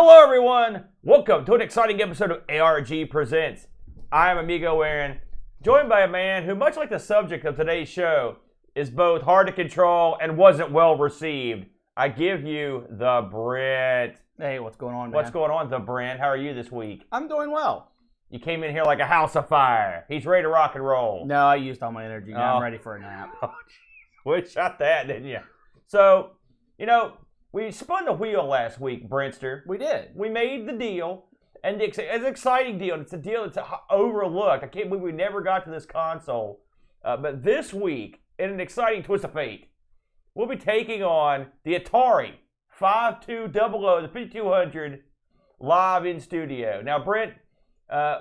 Hello, everyone. Welcome to an exciting episode of ARG Presents. I am Amigo Aaron, joined by a man who, much like the subject of today's show, is both hard to control and wasn't well received. I give you the Brent. Hey, what's going on, man? What's going on, the Brent? How are you this week? I'm doing well. You came in here like a house of fire. He's ready to rock and roll. No, I used all my energy. Now I'm ready for a nap. Oh, we shot that, didn't you? So, we spun the wheel last week, Brentster. We did. We made the deal, and it's an exciting deal. It's a deal that's overlooked. I can't believe we never got to this console. But this week, in an exciting twist of fate, we'll be taking on the Atari 5200, the 5200, live in studio. Now, Brent,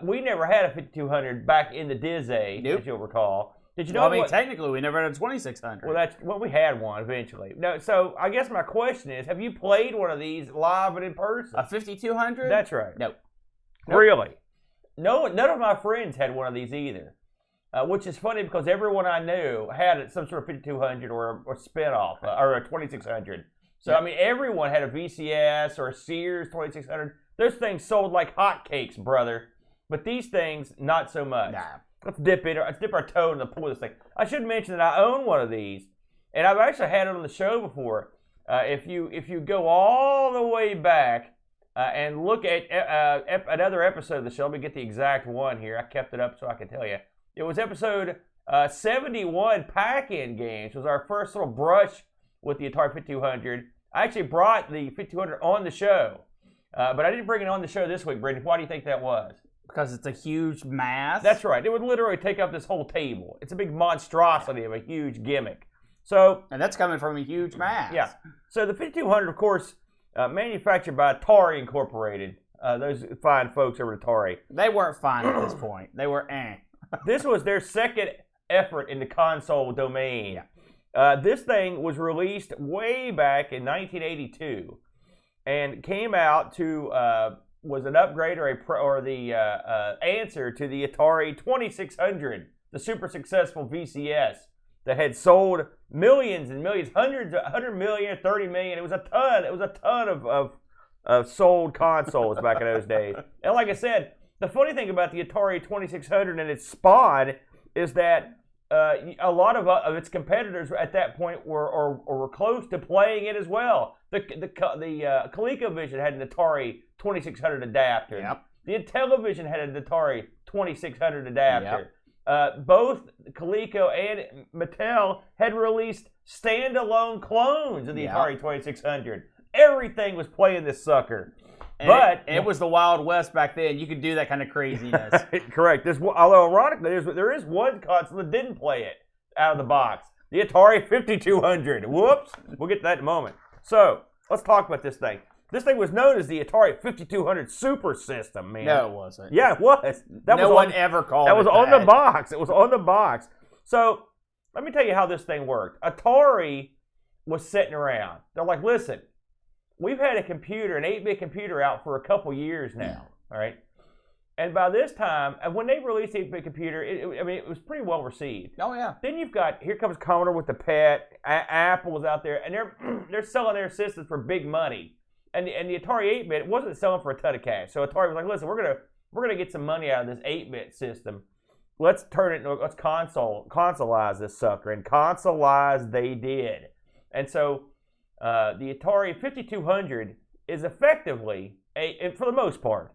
we never had a 5200 back in the Dizzy, nope. As you'll recall. Did you know? Well, technically, we never had a 2600. Well, we had one eventually. No, so I guess my question is: have you played one of these live and in person? A 5200? That's right. Nope. Really? No, none of my friends had one of these either. Which is funny because everyone I knew had some sort of 5200 or a spinoff or a 2600. So I mean, everyone had a VCS or a Sears 2600. Those things sold like hotcakes, brother. But these things, not so much. Nah. Let's dip our toe in the pool of this thing. I should mention that I own one of these, and I've actually had it on the show before. If you go all the way back and look at another episode of the show, let me get the exact one here. I kept it up so I can tell you. It was episode 71, Pack-In Games. It was our first little brush with the Atari 5200. I actually brought the 5200 on the show, but I didn't bring it on the show this week, Brendan. Why do you think that was? Because it's a huge mass? That's right. It would literally take up this whole table. It's a big monstrosity of a huge gimmick. So, and that's coming from a huge mass. Yeah. So the 5200, of course, manufactured by Atari Incorporated. Those fine folks over at Atari. They weren't fine at this point. They were This was their second effort in the console domain. Yeah. This thing was released way back in 1982 and came out to... was an upgrade or the answer to the Atari 2600, the super successful VCS that had sold millions and millions, 100 million, 30 million. It was a ton. It was a ton of sold consoles back in those days. And like I said, the funny thing about the Atari 2600 and its spawn is that a lot of its competitors at that point were close to playing it as well. The ColecoVision had an Atari 2600 adapter. Yep. The Intellivision had an Atari 2600 adapter. Yep. Both Coleco and Mattel had released standalone clones of the Atari 2600. Everything was playing this sucker. But it was the Wild West back then. You could do that kind of craziness. Correct. Although ironically, there is one console that didn't play it out of the box. The Atari 5200. Whoops. We'll get to that in a moment. So let's talk about this thing. This thing was known as the Atari 5200 Super System, man. No, it wasn't. Yeah, it was. No one ever called it that. That was on the box. It was on the box. So let me tell you how this thing worked. Atari was sitting around. They're like, listen, we've had a computer, an 8-bit computer out for a couple years now, all right? And by this time, and when they released the 8-bit computer, it was pretty well received. Oh, yeah. Then you've got, here comes Commodore with the PET, Apple was out there, and they're selling their systems for big money. And the Atari 8-bit wasn't selling for a ton of cash. So Atari was like, listen, we're gonna get some money out of this 8-bit system. Let's consolize this sucker. And consolize they did. And so the Atari 5200 is effectively, for the most part,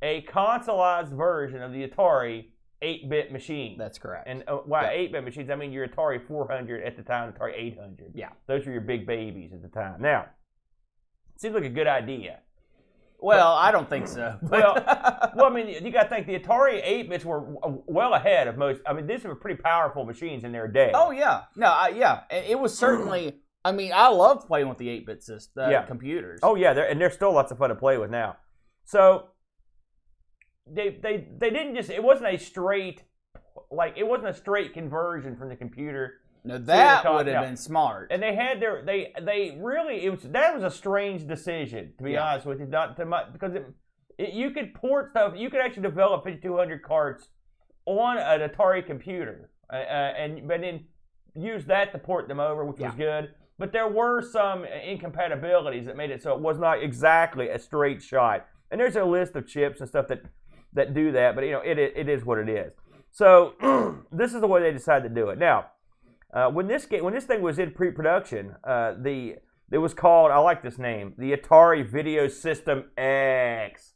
a consoleized version of the Atari 8-bit machine. That's correct. And by 8-bit machines, I mean your Atari 400 at the time, Atari 800. Yeah. Those were your big babies at the time. Now, seems like a good idea. Well, I don't think so. well, I mean, you got to think the Atari 8-bits were well ahead of most. I mean, these were pretty powerful machines in their day. Oh, yeah. No, yeah. It was certainly, I mean, I loved playing with the 8-bit computers. Oh, yeah. They're still lots of fun to play with now. So, they didn't just, it wasn't a straight conversion from the computer. No, that would have been smart. And they had that was a strange decision, to be honest with you, because you could port stuff, you could actually develop 5200 carts on an Atari computer, but then use that to port them over, which was good. but there were some incompatibilities that made it so it was not exactly a straight shot. And there's a list of chips and stuff that do that, but it is what it is. So this is the way they decided to do it. Now, when this thing was in pre-production, it was called, I like this name, the Atari Video System X.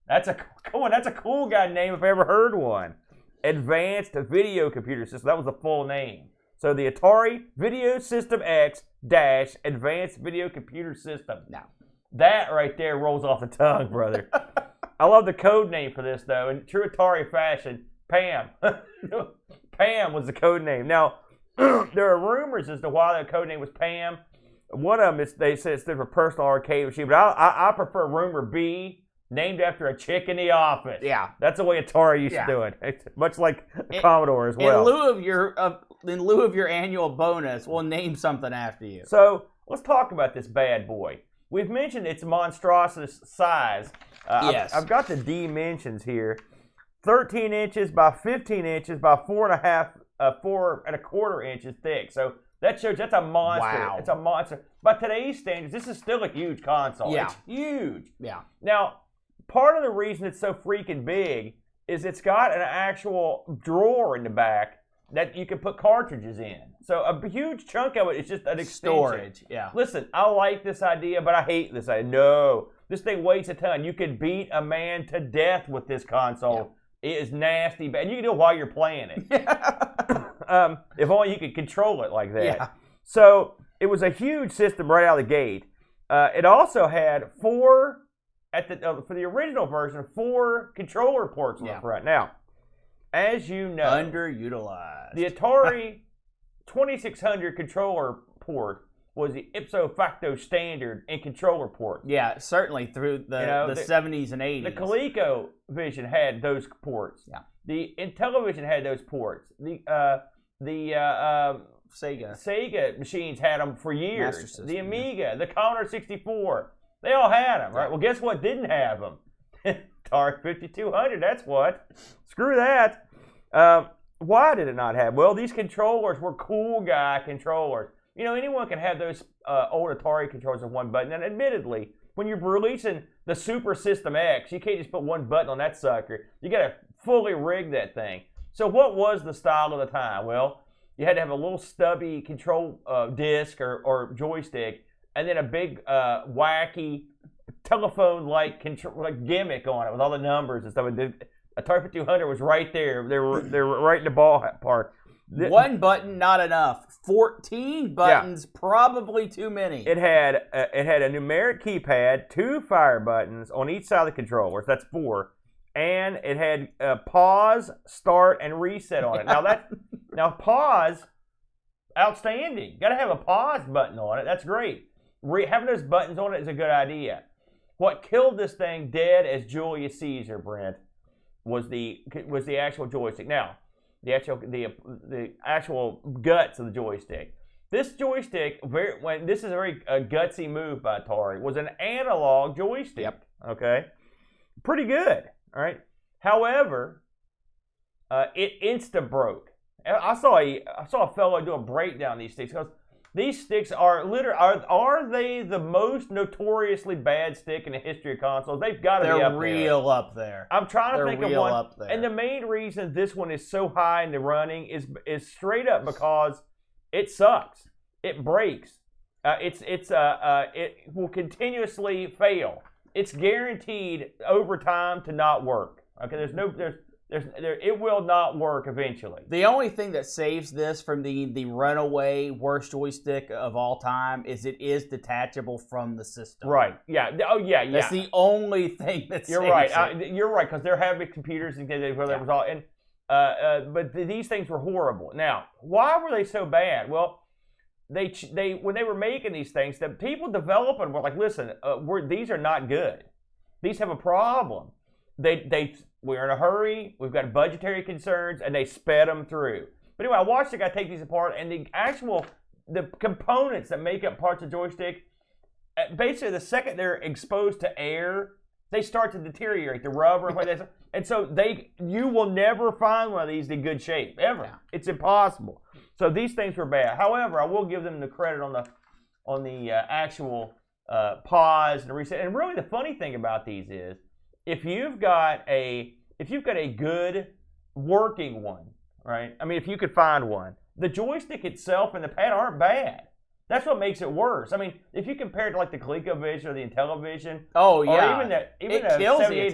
That's a cool guy name if I ever heard one. Advanced Video Computer System. That was the full name. So the Atari Video System X dash Advanced Video Computer System. Now, that right there rolls off the tongue, brother. I love the code name for this, though. In true Atari fashion, Pam. Pam was the code name. Now, there are rumors as to why the code name was Pam. One of them they said it stood for Personal Arcade Machine, but I prefer rumor B, named after a chick in the office. Yeah, that's the way Atari used to do it. It's much like Commodore as well. In lieu of your annual bonus, we'll name something after you. So let's talk about this bad boy. We've mentioned its monstrous size. Yes, I've got the dimensions here: 13 inches by 15 inches by 4.25 inches thick. So that shows that's a monster. Wow. It's a monster. By today's standards, this is still a huge console. Yeah. It's huge. Yeah. Now, part of the reason it's so freaking big is it's got an actual drawer in the back that you can put cartridges in. So a huge chunk of it is just an extension. Storage, yeah. Listen, I like this idea, but I hate this idea. No. This thing weighs a ton. You could beat a man to death with this console. Yeah. It is nasty, and you can do it while you're playing it. If only you could control it like that. Yeah. So it was a huge system right out of the gate. It also had for the original version, 4 controller ports on the front. Now, as you know, underutilized. The Atari 2600 controller port was the ipso facto standard in controller port. Yeah, certainly through the 70s and 80s. The ColecoVision had those ports. Yeah. The Intellivision had those ports. The Sega machines had them for years. The Amiga, the Commodore 64, they all had them, right? Well, guess what didn't have them? Atari 5200, that's what. Screw that. Why did it not have? Well, these controllers were cool guy controllers. You know, anyone can have those old Atari controllers with one button. And admittedly, when you're releasing the Super System X, you can't just put one button on that sucker. You got to fully rig that thing. So what was the style of the time? Well, you had to have a little stubby control disc or joystick, and then a big wacky telephone-like gimmick on it with all the numbers and stuff. Atari 5200 was right there. They were right in the ballpark. One button, not enough. 14 buttons, probably too many. It had a numeric keypad, 2 fire buttons on each side of the controllers. That's 4. And it had pause, start, and reset on it. Now pause, outstanding. Got to have a pause button on it. That's great. Having those buttons on it is a good idea. What killed this thing dead as Julius Caesar, Brent, was the actual joystick. Now, the actual guts of the joystick. This joystick, this is a very gutsy move by Atari, was an analog joystick. Yep. Okay, pretty good. All right. However, it insta broke. I saw a fellow do a breakdown of these sticks because these sticks are they the most notoriously bad stick in the history of consoles? They've got to be up there. They're real up there. I'm trying to think of one. Up there. And the main reason this one is so high in the running is straight up because it sucks. It breaks. It will continuously fail. It's guaranteed over time to not work. Okay, it will not work eventually. The only thing that saves this from the runaway worst joystick of all time is it is detachable from the system. Right. Yeah. Oh, yeah. Yeah. That's the only thing that you're saves right. You're right because they're having computers and was all. And but these things were horrible. Now, why were they so bad? Well, they when they were making these things, the people developing were like, listen, these are not good. These have a problem. We're in a hurry. We've got budgetary concerns, and they sped them through. But anyway, I watched the guy take these apart, and the components that make up parts of the joystick, basically the second they're exposed to air, they start to deteriorate. The rubber and whatever. And so you will never find one of these in good shape ever. Yeah. It's impossible. So these things were bad. However, I will give them the credit on actual pause and reset. And really, the funny thing about these is, if you've got a good working one, right? I mean, if you could find one, the joystick itself and the pad aren't bad. That's what makes it worse. I mean, if you compare it to like the ColecoVision or the Intellivision, oh yeah, or even it the kills the 7800,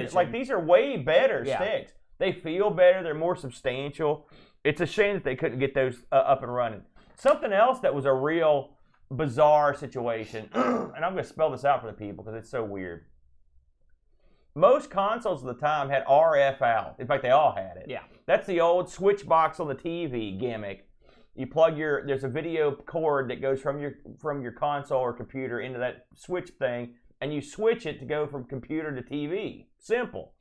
Intellivision. like these are way better sticks. They feel better. They're more substantial. It's a shame that they couldn't get those up and running. Something else that was a real bizarre situation, and I'm going to spell this out for the people because it's so weird. Most consoles at the time had RF out. In fact, they all had it. Yeah. That's the old switch box on the TV gimmick. You plug there's a video cord that goes from your console or computer into that switch thing, and you switch it to go from computer to TV. Simple.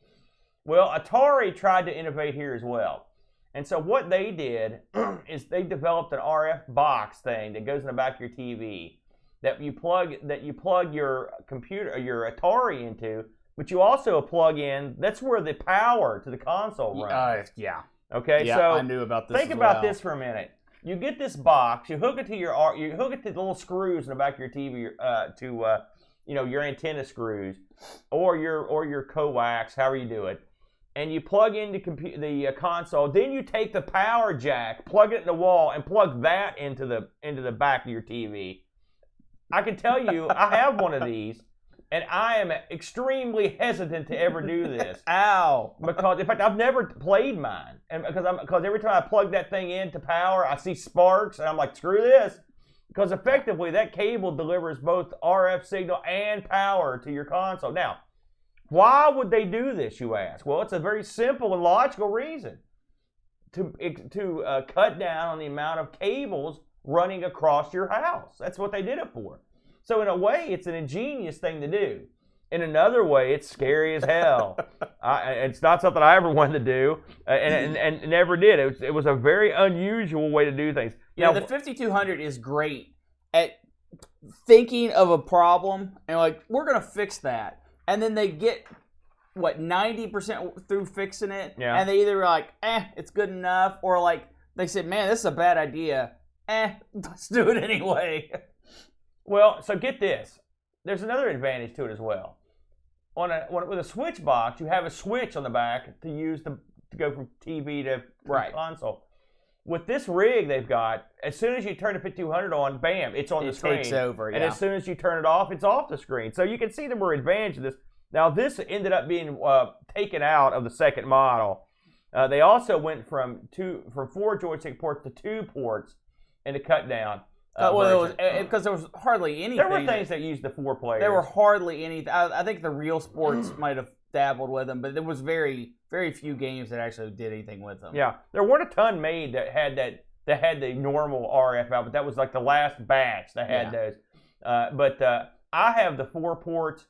Well, Atari tried to innovate here as well. And so what they did is they developed an RF box thing that goes in the back of your TV that you plug your computer or your Atari into, but you also plug in, that's where the power to the console runs. Yeah. Okay, yeah, so I knew about this. Think about this for a minute. You get this box, you hook it to the little screws in the back of your TV your antenna screws or your coax, however you do it. And you plug into the console. Then you take the power jack, plug it in the wall, and plug that into the back of your TV. I can tell you, I have one of these, and I am extremely hesitant to ever do this. Ow! Because in fact, I've never played mine, and because every time I plug that thing into power, I see sparks, and I'm like, screw this. Because effectively, that cable delivers both RF signal and power to your console. Now, why would they do this, you ask? Well, it's a very simple and logical reason. To cut down on the amount of cables running across your house. That's what they did it for. So in a way, it's an ingenious thing to do. In another way, it's scary as hell. It's not something I ever wanted to do, and never did. It was a very unusual way to do things. Yeah, the 5200 is great at thinking of a problem and like, we're going to fix that. And then they get, 90% through fixing it, and they either like, it's good enough, or like, they said, man, this is a bad idea. Let's do it anyway. Well, so get this. There's another advantage to it as well. With a switch box, you have a switch on the back to go from TV to console. With this rig they've got, as soon as you turn the 5200 on, bam, it's on the screen. It takes over, And as soon as you turn it off, it's off the screen. So you can see the more advantage of this. Now, this ended up being taken out of the second model. They also went from 4 joystick ports to 2 ports in the cut down. Because there was hardly anything. There were things that used the 4 players. There were hardly anything. I think the Real Sports might have dabbled with them, but there was very, very few games that actually did anything with them. Yeah, there weren't a ton made that had the normal RF out, but that was like the last batch that had those. But I have the 4 ports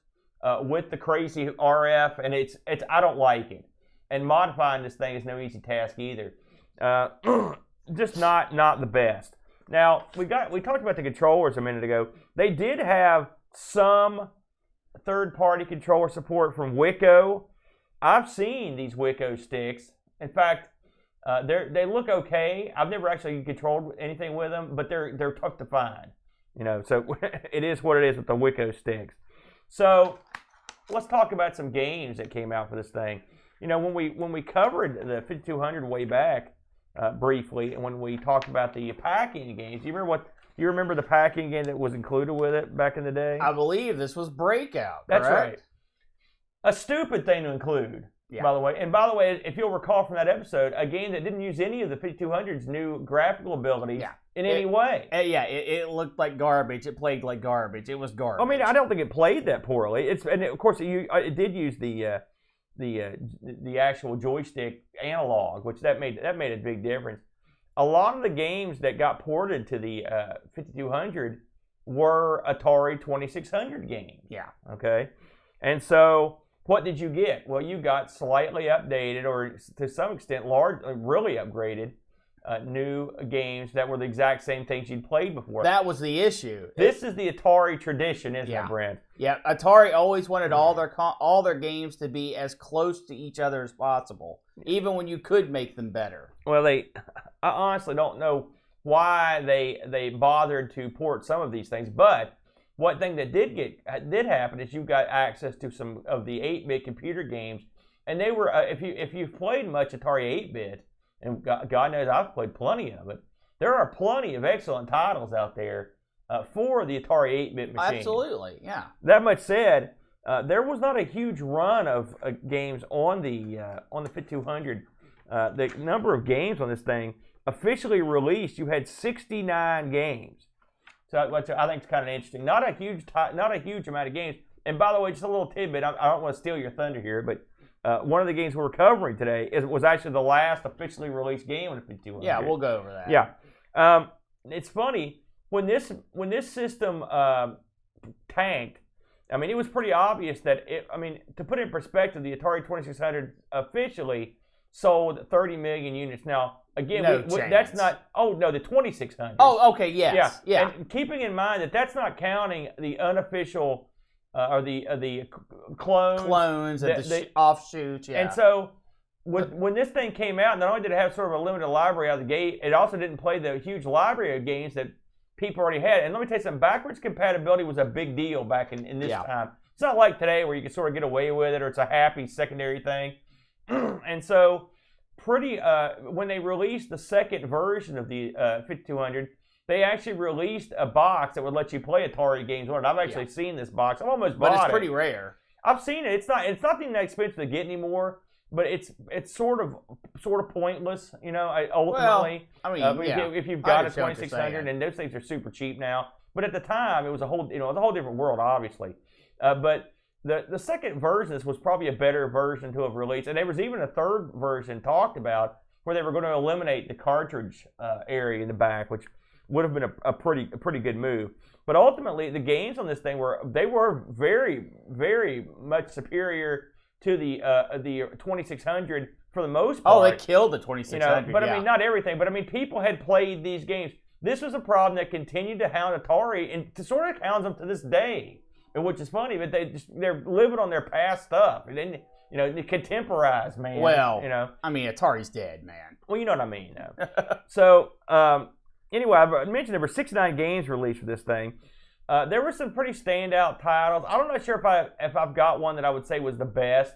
with the crazy RF, and it's I don't like it. And modifying this thing is no easy task either. Just not the best. Now we talked about the controllers a minute ago. They did have some third-party controller support from Wico. I've seen these Wico sticks. In fact, they look okay. I've never actually controlled anything with them, but they're tough to find. So it is what it is with the Wico sticks. So let's talk about some games that came out for this thing. When we covered the 5200 way back briefly, and when we talked about the packing games, do you remember the packing game that was included with it back in the day? I believe this was Breakout. That's correct? Right. A stupid thing to include, by the way. And by the way, if you'll recall from that episode, a game that didn't use any of the 5200's new graphical abilities in any way. It looked like garbage. It played like garbage. It was garbage. I mean, I don't think it played that poorly. And of course, it did use the actual joystick analog, which that made a big difference. A lot of the games that got ported to the 5200 were Atari 2600 games. Yeah. Okay. And so, what did you get? Well, you got slightly updated, or to some extent, really upgraded new games that were the exact same things you'd played before. That was the issue. This is the Atari tradition, isn't it, Brent? Yeah, Atari always wanted all their games to be as close to each other as possible, even when you could make them better. Well, I honestly don't know why they bothered to port some of these things. But one thing that did happen is you got access to some of the 8-bit computer games, and they were if you've played much Atari 8-bit, and God knows I've played plenty of it, there are plenty of excellent titles out there for the Atari 8-bit machine. Absolutely, yeah. That much said, there was not a huge run of games on the 5200. The number of games on this thing officially released, you had 69 games. So I think it's kind of interesting. Not a huge amount of games. And by the way, just a little tidbit. I don't want to steal your thunder here, but one of the games we're covering today was actually the last officially released game on the 5200. Yeah, we'll go over that. Yeah, it's funny when this system tanked. I mean, it was pretty obvious that to put it in perspective, the Atari 2600 officially sold 30 million units. Now, again, that's not. Oh no, the 2600. Oh, okay, yes, yeah. And keeping in mind that that's not counting the unofficial or the clones and the offshoots. Yeah. And so when this thing came out, not only did it have sort of a limited library out of the gate, it also didn't play the huge library of games that people already had. And let me tell you something, backwards compatibility was a big deal back in this time. It's not like today where you can sort of get away with it or it's a happy secondary thing. And so when they released the second version of the 5200, they actually released a box that would let you play Atari games on it. I've actually seen this box. I've almost bought it. But it's pretty rare. I've seen it. It's not even that expensive to get anymore. But it's sort of pointless, ultimately. Well, I mean, if you've got a 2600, and those things are super cheap now. But at the time, it was a whole different world, obviously. But the second version was probably a better version to have released, and there was even a third version talked about where they were going to eliminate the cartridge area in the back, which would have been a pretty good move. But ultimately, the games on this thing were very, very much superior to the 2600 for the most part. Oh, they killed the 2600. But I mean, not everything. But I mean, people had played these games. This was a problem that continued to hound Atari, and to sort of hounds them to this day. And which is funny, but they're living on their past stuff. And then, the contemporized, man. Well, I mean, Atari's dead, man. Well, you know what I mean, though. So anyway, I mentioned there were 69 games released for this thing. There were some pretty standout titles. I'm not sure if I've got one that I would say was the best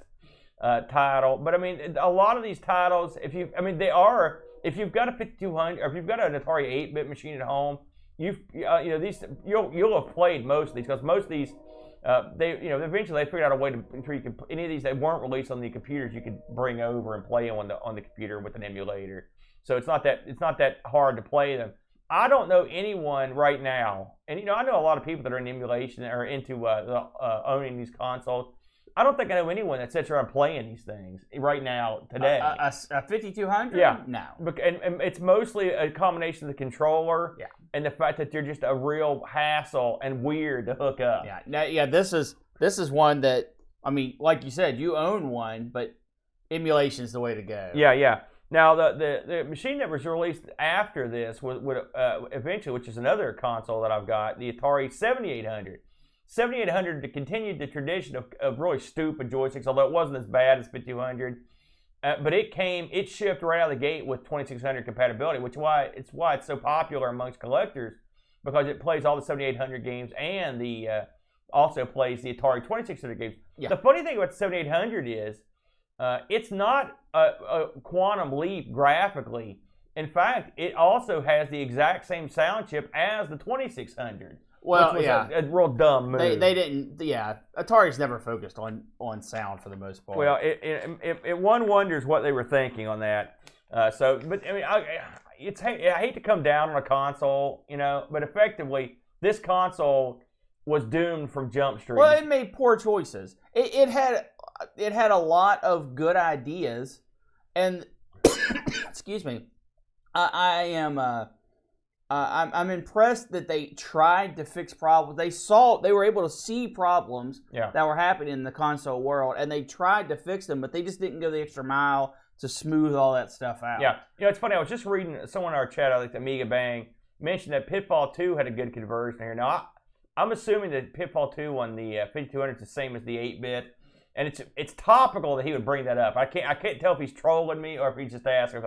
title, but I mean, a lot of these titles, if you've got a 5200 or if you've got an Atari 8-bit machine at home, you'll have played most of these, because most of these eventually they figured out a way to any of these that weren't released on the computers you could bring over and play them on the computer with an emulator. So it's not that hard to play them. I don't know anyone right now, and I know a lot of people that are in emulation or into owning these consoles. I don't think I know anyone that sits around playing these things right now today. A 5200? Yeah. No. And it's mostly a combination of the controller and the fact that they're just a real hassle and weird to hook up. Yeah. Now, this is one that, I mean, like you said, you own one, but emulation's the way to go. Yeah. Now, the machine that was released after this would eventually, which is another console that I've got, the Atari 7800. 7800 continued the tradition of really stupid joysticks, although it wasn't as bad as 5200. But it shipped right out of the gate with 2600 compatibility, which is why it's so popular amongst collectors, because it plays all the 7800 games and also plays the Atari 2600 games. Yeah. The funny thing about the 7800 is it's not a quantum leap graphically. In fact, it also has the exact same sound chip as the 2600. Well, which was a real dumb move. They didn't. Yeah, Atari's never focused on sound for the most part. Well, one wonders what they were thinking on that. But I mean, I hate to come down on a console, but effectively, this console was doomed from Jump Street. Well, it made poor choices. It had a lot of good ideas, and excuse me, I'm impressed that they tried to fix problems. They were able to see problems that were happening in the console world, and they tried to fix them, but they just didn't go the extra mile to smooth all that stuff out. Yeah, it's funny. I was just reading someone in our chat, I think Amiga Bang, mentioned that Pitfall 2 had a good conversion here. Now, I'm assuming that Pitfall 2 on the 5200 is the same as the 8-bit, and it's topical that he would bring that up. I can't tell if he's trolling me or if he's just asking.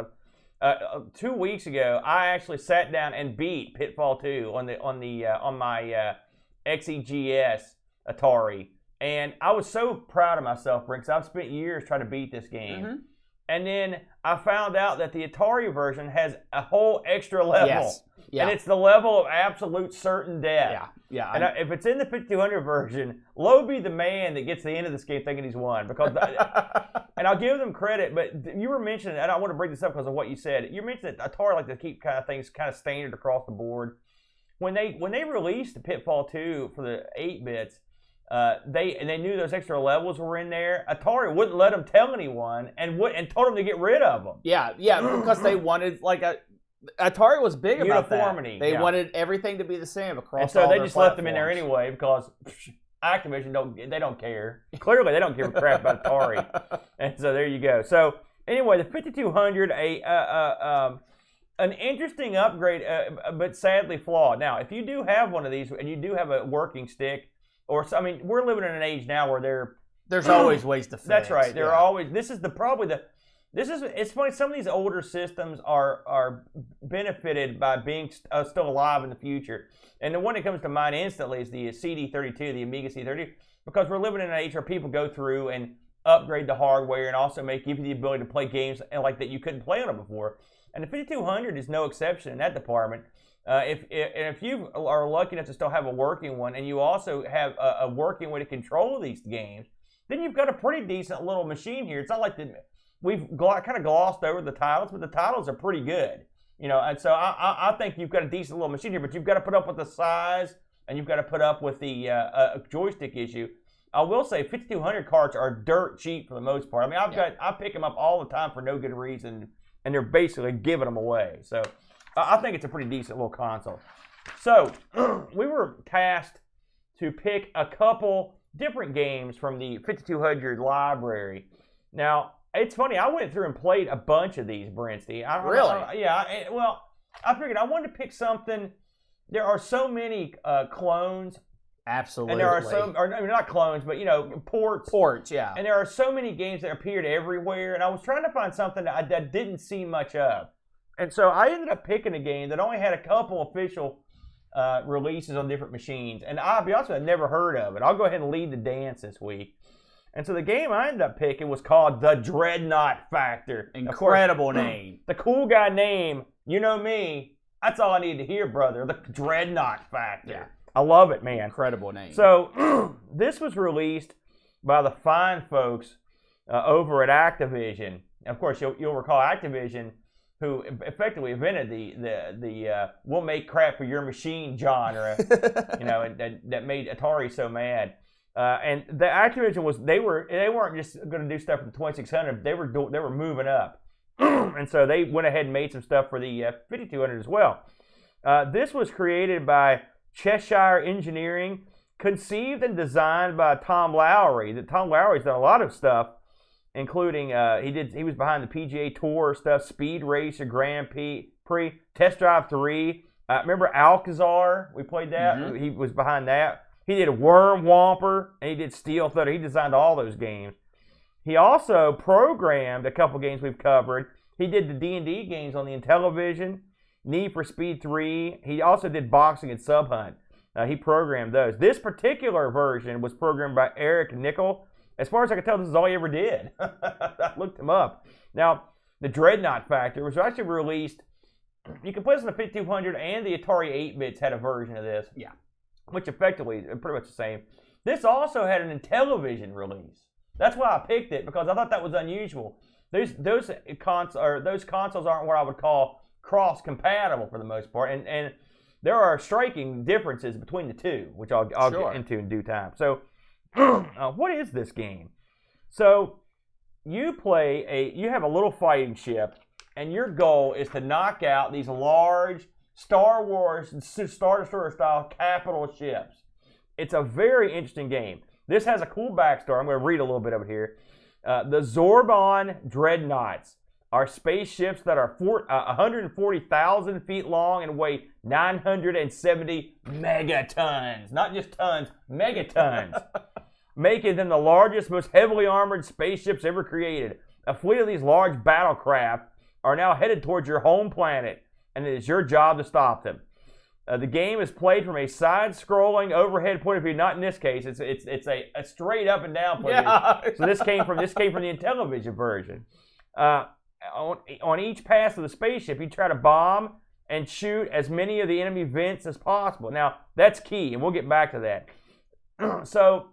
2 weeks ago, I actually sat down and beat Pitfall 2 on my XEGS Atari, and I was so proud of myself, Brent, because I've spent years trying to beat this game. Mm-hmm. And then I found out that the Atari version has a whole extra level. Yes. Yeah. And it's the level of absolute certain death. Yeah. Yeah. And if it's in the 5200 version, low be the man that gets to the end of this game thinking he's won. Because, and I'll give them credit, but you were mentioning, and I want to bring this up because of what you said. You mentioned that Atari like to keep kind of things kind of standard across the board. When they released the Pitfall 2 for the 8-bits, they knew those extra levels were in there. Atari wouldn't let them tell anyone and told them to get rid of them. Yeah, because they wanted Atari was big about uniformity. They wanted everything to be the same across. And so all they their just left them in there anyway because Activision don't care. Clearly, they don't give a crap about Atari. And so there you go. So anyway, the 5200, an interesting upgrade, but sadly flawed. Now, if you do have one of these and you do have a working stick. We're living in an age now where there's always ways to fix. That's right. There are always. It's funny. Some of these older systems are benefited by being still alive in the future. And the one that comes to mind instantly is the CD32, the Amiga CD32, because we're living in an age where people go through and upgrade the hardware and also give you the ability to play games like that you couldn't play on it before. And the 5200 is no exception in that department. If you are lucky enough to still have a working one, and you also have a working way to control these games, then you've got a pretty decent little machine here. It's not like we've kind of glossed over the titles, but the titles are pretty good, And so I think you've got a decent little machine here, but you've got to put up with the size, and you've got to put up with the joystick issue. I will say 5200 carts are dirt cheap for the most part. I pick them up all the time for no good reason, and they're basically giving them away. So. I think it's a pretty decent little console. So, we were tasked to pick a couple different games from the 5200 library. Now, it's funny, I went through and played a bunch of these, Brentsty. Really? Yeah. I figured I wanted to pick something. There are so many clones. Absolutely. And there are not clones, but, ports. Ports, yeah. And there are so many games that appeared everywhere, and I was trying to find something that I didn't see much of. And so I ended up picking a game that only had a couple official releases on different machines. And I'll be honest with you, I'd never heard of it. I'll go ahead and lead the dance this week. And so the game I ended up picking was called the Dreadnaught Factor. Incredible name. The cool guy name, you know me, that's all I need to hear, brother. The Dreadnaught Factor. Yeah. I love it, man. Incredible name. So this was released by the fine folks over at Activision. Of course, you'll recall Activision, who effectively invented the we'll make crap for your machine genre, that made Atari so mad. And the Activision they weren't just going to do stuff for the 2600. They were moving up, and so they went ahead and made some stuff for the 5200 as well. This was created by Cheshire Engineering, conceived and designed by Tom Lowry. Tom Lowry's done a lot of stuff, including he was behind the PGA Tour stuff, Speed Racer, Grand Prix, Test Drive 3. Remember Alcazar? We played that. Mm-hmm. He was behind that. He did Worm Whomper, and he did Steel Thunder. He designed all those games. He also programmed a couple games we've covered. He did the D&D games on the Intellivision, Need for Speed 3. He also did Boxing and Sub Hunt. He programmed those. This particular version was programmed by Eric Nickel. As far as I can tell, this is all he ever did. I looked him up. Now, the Dreadnaught Factor was actually released. You can play this on the 5200, and the Atari 8-bits had a version of this. Yeah. Which effectively is pretty much the same. This also had an Intellivision release. That's why I picked it, because I thought that was unusual. Those consoles aren't what I would call cross-compatible for the most part, and there are striking differences between the two, which I'll get into in due time. So, what is this game? So, you have a little fighting ship, and your goal is to knock out these large Star Wars, Star Destroyer style capital ships. It's a very interesting game. This has a cool backstory. I'm going to read a little bit of it here. The Zorbon Dreadnoughts are spaceships that are 140,000 feet long and weigh 970 megatons. Not just tons, megatons. Making them the largest, most heavily armored spaceships ever created. A fleet of these large battlecraft are now headed towards your home planet, and it is your job to stop them. The game is played from a side-scrolling overhead point of view. Not in this case. It's a straight up and down point of view. So this came from the Intellivision version. On each pass of the spaceship, you try to bomb and shoot as many of the enemy vents as possible. Now that's key, and we'll get back to that. So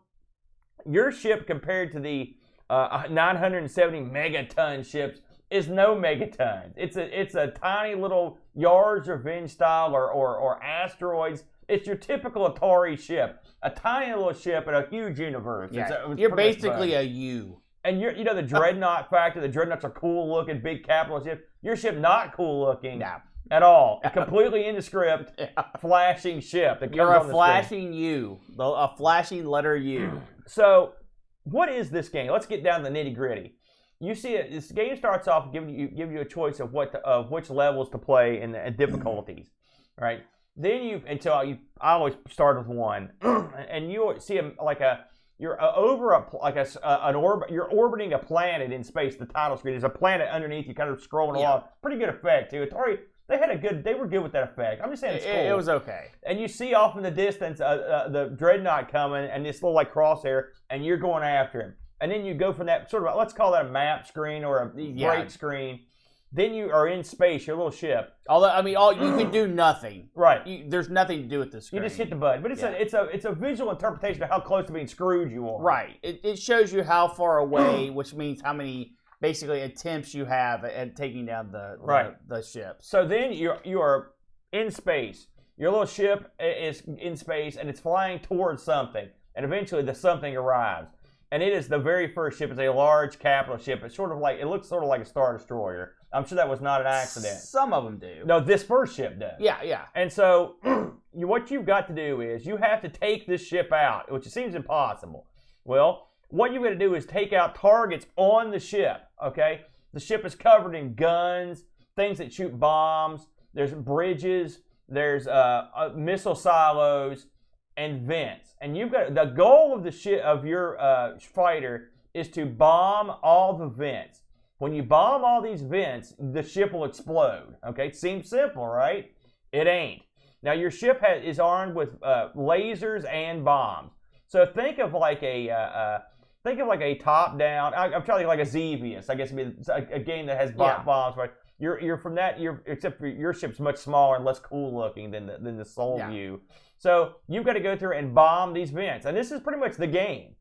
your ship compared to the 970 megaton ships is no megatons. It's a tiny little Yar's Revenge style or asteroids. It's your typical Atari ship, a tiny little ship in a huge universe. Yeah, you're basically a U. And you know the Dreadnought Factor. The Dreadnoughts are cool looking, big capital ships. Your ship not cool looking at all. Completely indescript, flashing ship. That you're a flashing U, a flashing letter U. So, what is this game? Let's get down to the nitty gritty. You see it. This game starts off giving you a choice of which levels to play and difficulties, right? Then I always start with one, and you see you're orbiting a planet in space. The title screen is a planet underneath you, kind of scrolling along. Pretty good effect too. Atari, they were good with that effect. I'm just saying it's cool. It was okay. And you see off in the distance the Dreadnought coming, and this little crosshair, and you're going after him. And then you go from that sort of, let's call that a map screen or a break screen. Then you are in space, your little ship. Although, you can do nothing. Right. There's nothing to do with this screen. You just hit the button. But it's a visual interpretation of how close to being screwed you are. Right. It shows you how far away, which means how many, basically, attempts you have at taking down the ship. So then you are in space. Your little ship is in space, and it's flying towards something. And eventually, the something arrives. And it is the very first ship. It's a large capital ship. It looks sort of like a Star Destroyer. I'm sure that was not an accident. Some of them do. No, this first ship does. Yeah. And so, what you've got to do is you have to take this ship out, which seems impossible. Well, what you've got to do is take out targets on the ship, okay? The ship is covered in guns, things that shoot bombs. There's bridges. There's missile silos and vents. And you've got the goal of the ship of your fighter is to bomb all the vents. When you bomb all these vents, the ship will explode. Okay, seems simple, right? It ain't. Now your ship is armed with lasers and bombs. So think of like a top-down. I'm trying to think like a Xevious. I guess it'd be a game that has bombs. Right? You're from that. Except for your ship's much smaller and less cool looking than the Soul View. So you've got to go through and bomb these vents, and this is pretty much the game.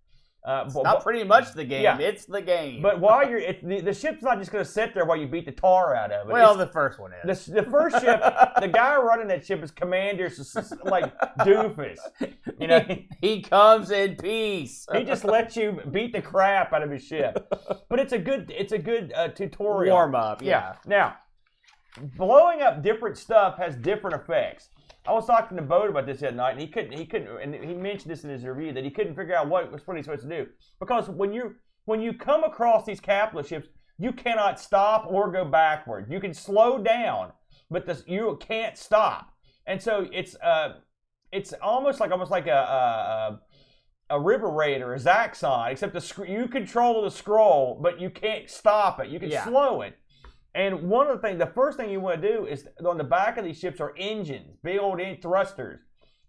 It's not pretty much the game. Yeah. It's the game. But while the ship's not just going to sit there while you beat the tar out of it. Well, the first one is. The first ship, the guy running that ship is Commander like Doofus. You know, he comes in peace. He just lets you beat the crap out of his ship. But it's a good tutorial. Warm up. Yeah. Now, blowing up different stuff has different effects. I was talking to Bode about this the other night, and he couldn't, and he mentioned this in his review that he couldn't figure out what he's supposed to do, because when you come across these capitalist ships, you cannot stop or go backward. You can slow down, but you can't stop, and so it's almost like a River Raid or a Zaxxon, except you control the scroll, but you can't stop it. You can slow it. And the first thing you want to do is, on the back of these ships are engines, big old thrusters.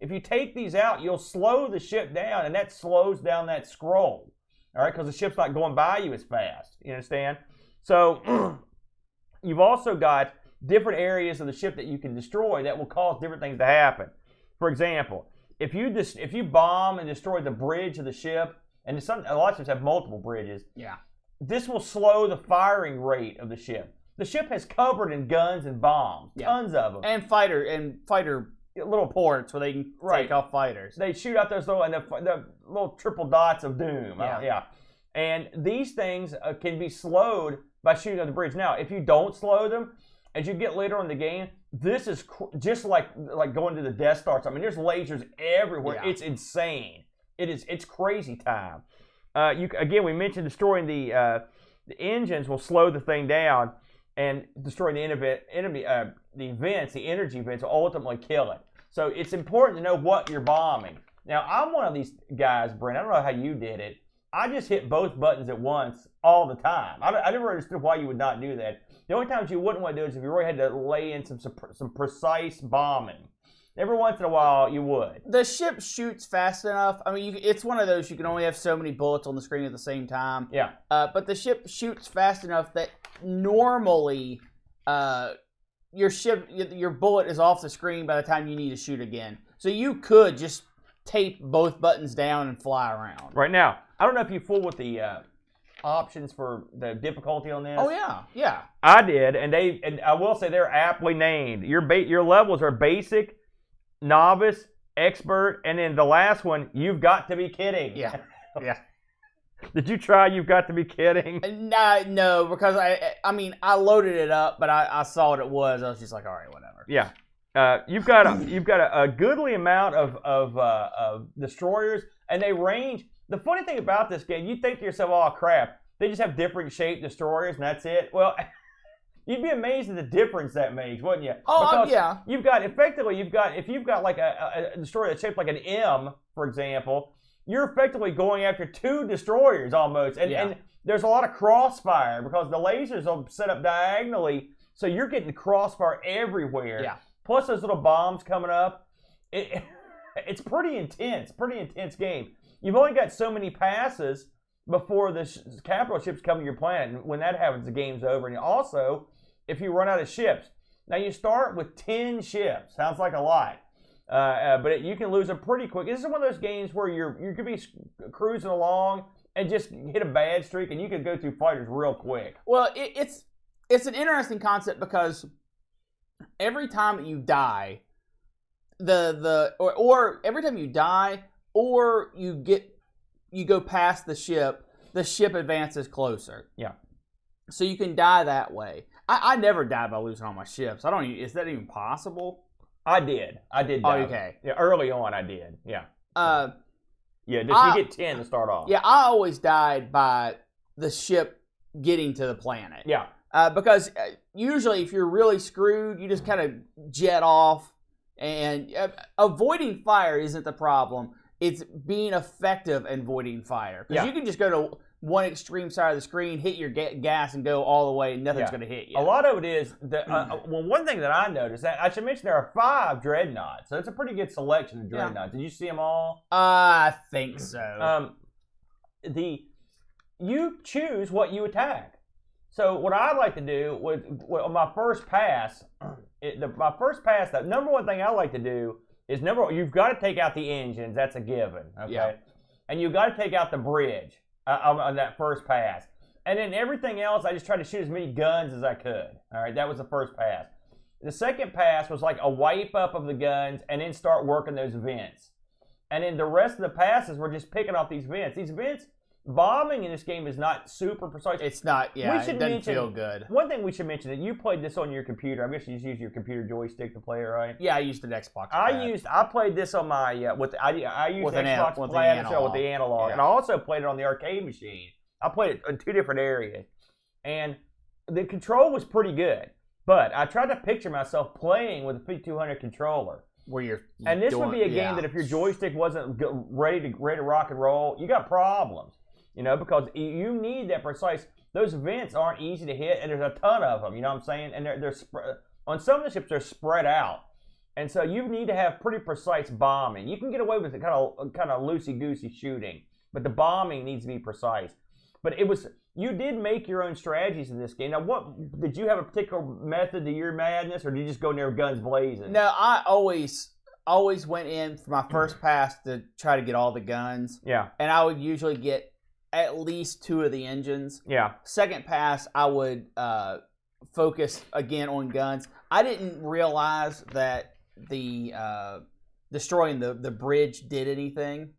If you take these out, you'll slow the ship down, and that slows down that scroll, all right, because the ship's not going by you as fast. You understand? So you've also got different areas of the ship that you can destroy that will cause different things to happen. For example, if you bomb and destroy the bridge of the ship, and a lot of ships have multiple bridges, this will slow the firing rate of the ship. The ship has covered in guns and bombs, tons of them, and fighter little ports where they can take off fighters. They shoot out those the little triple dots of doom. And these things can be slowed by shooting on the bridge. Now, if you don't slow them, as you get later in the game, this is just like going to the Death Star. I mean, there's lasers everywhere. Yeah. It's insane. It's crazy time. We mentioned destroying the engines will slow the thing down, and destroying the energy vents will ultimately kill it. So it's important to know what you're bombing. Now, I'm one of these guys, Brent. I don't know how you did it. I just hit both buttons at once all the time. I never understood why you would not do that. The only times you wouldn't want to do it is if you really had to lay in some precise bombing. Every once in a while, you would. The ship shoots fast enough. I mean, it's one of those you can only have so many bullets on the screen at the same time. Yeah. But the ship shoots fast enough that normally your bullet is off the screen by the time you need to shoot again. So you could just tape both buttons down and fly around. Right now, I don't know if you fool with the options for the difficulty on this. Oh yeah. I did, and I will say they're aptly named. Your levels are basic, novice, expert, and then the last one, you've got to be kidding. Yeah. Did you try You've Got to Be Kidding? No, because I loaded it up, but I saw what it was. I was just like, all right, whatever. Yeah. You've got a goodly amount of destroyers, and they range. The funny thing about this game, you think to yourself, oh crap, they just have different shaped destroyers, and that's it. Well, you'd be amazed at the difference that makes, wouldn't you? Oh, yeah. If you've got like a destroyer that's shaped like an M, for example, you're effectively going after two destroyers almost, and there's a lot of crossfire because the lasers are set up diagonally, so you're getting crossfire everywhere. Yeah. Plus those little bombs coming up. It's pretty intense game. You've only got so many passes before the capital ships come to your planet, and when that happens, the game's over. And also, if you run out of ships, now you start with 10 ships. Sounds like a lot, but you can lose them pretty quick. This is one of those games where you could be cruising along and just hit a bad streak, and you could go through fighters real quick. Well, it's an interesting concept because every time that you die, or every time you die, or you go past the ship advances closer. Yeah. So you can die that way. I never died by losing all my ships. Is that even possible? I did. Die. Oh, okay. Yeah, early on I did. Yeah. You get 10 to start off. Yeah, I always died by the ship getting to the planet. Yeah. Because usually if you're really screwed, you just kind of jet off, and avoiding fire isn't the problem. It's being effective and avoiding fire. Because you can just go to one extreme side of the screen, hit your gas, and go all the way, and nothing's going to hit you. A lot of it is, one thing that I noticed, that I should mention there are 5 Dreadnoughts. So it's a pretty good selection of Dreadnoughts. Did you see them all? I think so. You choose what you attack. So what I like to do on my first pass, the number one thing I like to do is you've got to take out the engines. That's a given. Okay. Yeah. And you've got to take out the bridge on that first pass. And then everything else, I just tried to shoot as many guns as I could. All right, that was the first pass. The second pass was like a wipe up of the guns and then start working those vents. And then the rest of the passes were just picking off these vents. These vents, bombing in this game is not super precise. It's not, it doesn't feel good. One thing we should mention, that you played this on your computer. I guess you just used your computer joystick to play it, right? Yeah, I used an Xbox. I played this on my, I used with Xbox with the analog. Yeah. And I also played it on the arcade machine. I played it in 2 different areas. And the control was pretty good. But I tried to picture myself playing with a 5200 controller. And this would be a game that if your joystick wasn't ready to rock and roll, you got problems. Because you need that precise. Those vents aren't easy to hit, and there's a ton of them. You know what I'm saying? And they're on some of the ships, they're spread out, and so you need to have pretty precise bombing. You can get away with it kind of loosey-goosey shooting, but the bombing needs to be precise. But you did make your own strategies in this game. Now, what did you have a particular method to your madness, or did you just go in there with guns blazing? No, I always went in for my first pass to try to get all the guns. Yeah, and I would usually get at least 2 of the engines. Yeah. Second pass, I would focus again on guns. I didn't realize that the destroying the bridge did anything,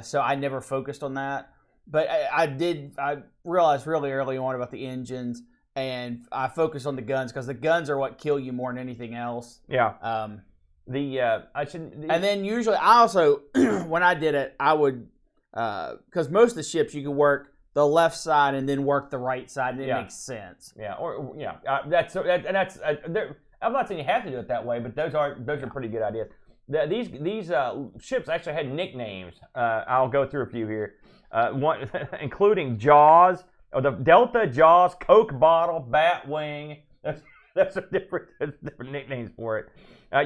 so I never focused on that. But I realized really early on about the engines, and I focused on the guns because the guns are what kill you more than anything else. Yeah. And then usually I also when I did it, I would. Because most of the ships you can work the left side and then work the right side, and it makes sense. Yeah, I'm not saying you have to do it that way, but those are pretty good ideas. These ships actually had nicknames. I'll go through a few here. one including Jaws, or the Delta Jaws, Coke bottle, Batwing. That's different nicknames for it.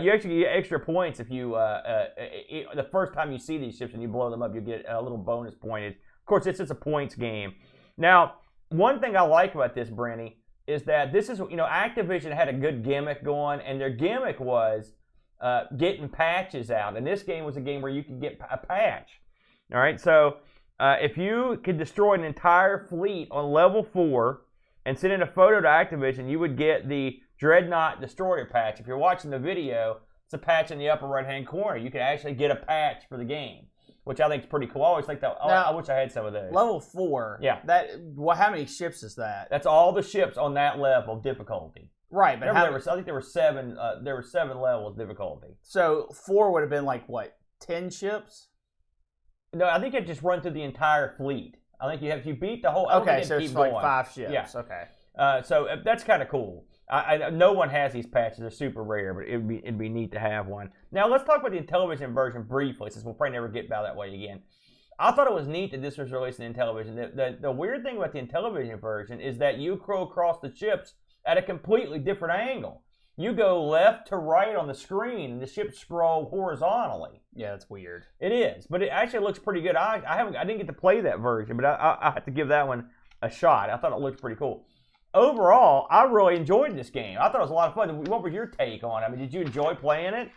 You actually get extra points if you the first time you see these ships and you blow them up, you get a little bonus point. Of course, it's a points game. Now, one thing I like about this, Brenny, is that this is, Activision had a good gimmick going, and their gimmick was getting patches out. And this game was a game where you could get a patch. All right, so if you could destroy an entire fleet on level 4 and send in a photo to Activision, you would get the Dreadnaught Destroyer patch. If you're watching the video, it's a patch in the upper right-hand corner. You can actually get a patch for the game, which I think is pretty cool. I always think that. Now, I wish I had some of those. Level 4. Yeah. How many ships is that? That's all the ships on that level of difficulty. Right, but I think there were 7. There were 7 levels of difficulty. So 4 would have been like what? 10 ships? No, I think it just run through the entire fleet. I think if you beat the whole. Okay, so it's like 5 ships. Yeah. Okay. So that's kind of cool. No one has these patches. They're super rare, but it'd be neat to have one. Now, let's talk about the Intellivision version briefly, since we'll probably never get by that way again. I thought it was neat that this was released in Intellivision. The weird thing about the Intellivision version is that you go across the ships at a completely different angle. You go left to right on the screen, and the ships scroll horizontally. Yeah, that's weird. It is, but it actually looks pretty good. I didn't get to play that version, but I have to give that one a shot. I thought it looked pretty cool. Overall, I really enjoyed this game. I thought it was a lot of fun. What was your take on it? I mean, did you enjoy playing it?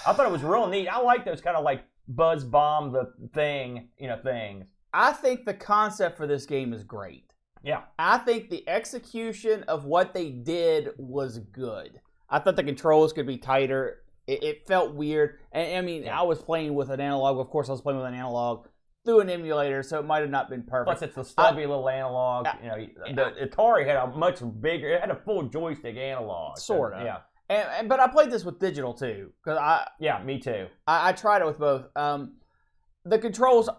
I thought it was real neat. I like those kind of like buzz bomb the thing, things. I think the concept for this game is great. Yeah. I think the execution of what they did was good. I thought the controls could be tighter. It felt weird. And I mean, I was playing with an analog. Of course, I was playing with an analog through an emulator, so it might have not been perfect. Plus, it's the stubby little analog. The Atari had a much bigger. It had a full joystick analog. Sort of. Yeah. But I played this with digital too, Yeah, me too. I tried it with both. The controls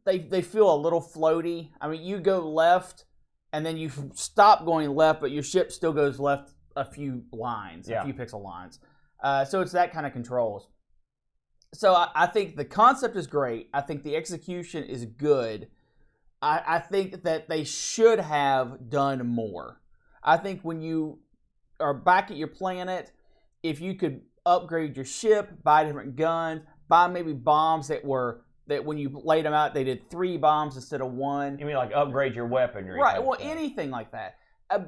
they feel a little floaty. I mean, you go left, and then you stop going left, but your ship still goes left a few lines, a few pixel lines. So it's that kind of controls. So I think the concept is great. I think the execution is good. I think that they should have done more. I think when you are back at your planet, if you could upgrade your ship, buy different guns, buy maybe bombs that when you laid them out, they did 3 bombs instead of 1. You mean like upgrade your weaponry? Right. Well, anything like that.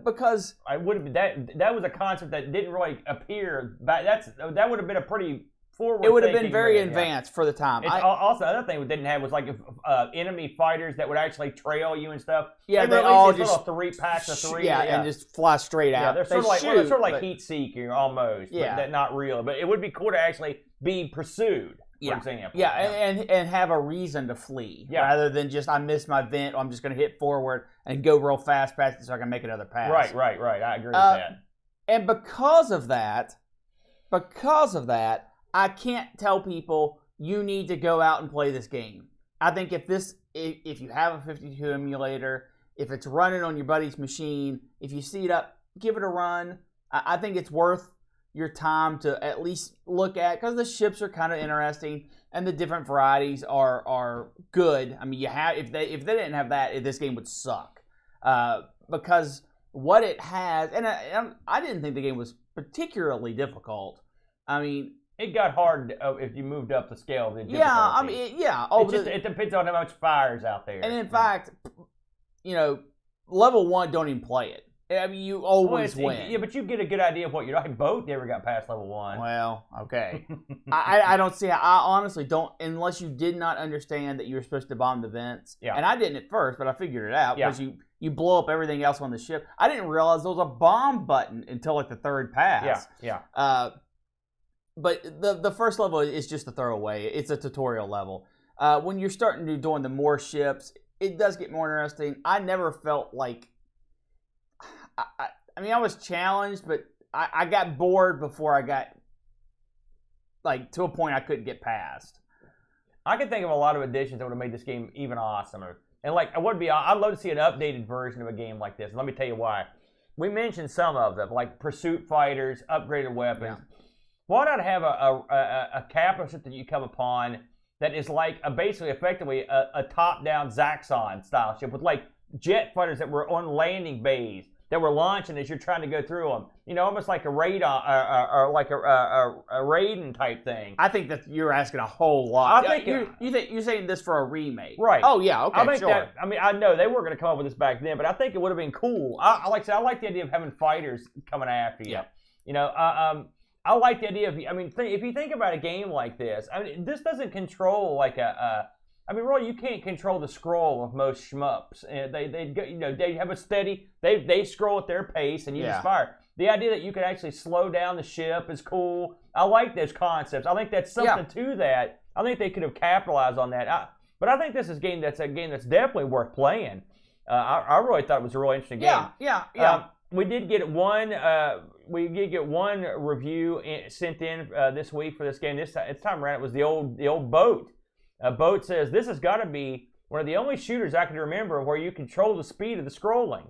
Because I would have that was a concept that didn't really appear. That would have been a pretty forward. It would have been very advanced for the time. Also, another thing we didn't have was like enemy fighters that would actually trail you and stuff. Yeah, they all just little 3 packs of 3. Yeah, and just fly straight out. Yeah, they're sort of like heat seeking almost. Yeah, but not real. But it would be cool to actually be pursued. For example. Yeah, and have a reason to flee rather than just I missed my vent, or I'm just going to hit forward and go real fast past it so I can make another pass. Right. I agree with that. And because of that, I can't tell people you need to go out and play this game. I think if you have a 52 emulator, if it's running on your buddy's machine, if you see it up, give it a run. I think it's worth your time to at least look at, because the ships are kind of interesting and the different varieties are good. I mean, if they didn't have that, this game would suck, because what it has, and I didn't think the game was particularly difficult. I mean, it got hard if you moved up the scale of the difficulty. Yeah, I mean, it depends on how much fire's out there. And in fact, level 1, don't even play it. I mean, you always win. Yeah, but you get a good idea of what you're like. Both never got past level 1. Well, okay. I don't see how. I honestly don't, unless you did not understand that you were supposed to bomb the vents. Yeah. And I didn't at first, but I figured it out because you blow up everything else on the ship. I didn't realize there was a bomb button until like the 3rd pass. Yeah. But the first level is just a throwaway. It's a tutorial level. When you're starting to doing the more ships, it does get more interesting. I never felt like. I mean, I was challenged, but I got bored before I got to a point I couldn't get past. I could think of a lot of additions that would have made this game even awesomer. And I'd love to see an updated version of a game like this. Let me tell you why. We mentioned some of them, like pursuit fighters, upgraded weapons. Yeah. Why not have a capital ship that you come upon that is like basically effectively a top-down Zaxxon style ship with like jet fighters that were on landing bays that were launching as you're trying to go through them. You know, almost like a radar or like a Raiden type thing. I think that you're asking a whole lot. I think you're saying this for a remake, right? Oh yeah, okay, I think sure. I know they were going to come up with this back then, but I think it would have been cool. I like the idea of having fighters coming after you. Yeah. You know, I like the idea of. If you think about a game like this, this doesn't control like really, you can't control the scroll of most shmups. They have a steady. They scroll at their pace, and you just fire. The idea that you could actually slow down the ship is cool. I like those concepts. I think that's something to that. I think they could have capitalized on that. But I think this is a game that's definitely worth playing. I really thought it was a really interesting game. Yeah. We did get one. We did get one review sent in this week for this game. This time around, it was the old Boat. Boat says, this has got to be one of the only shooters I can remember where you control the speed of the scrolling.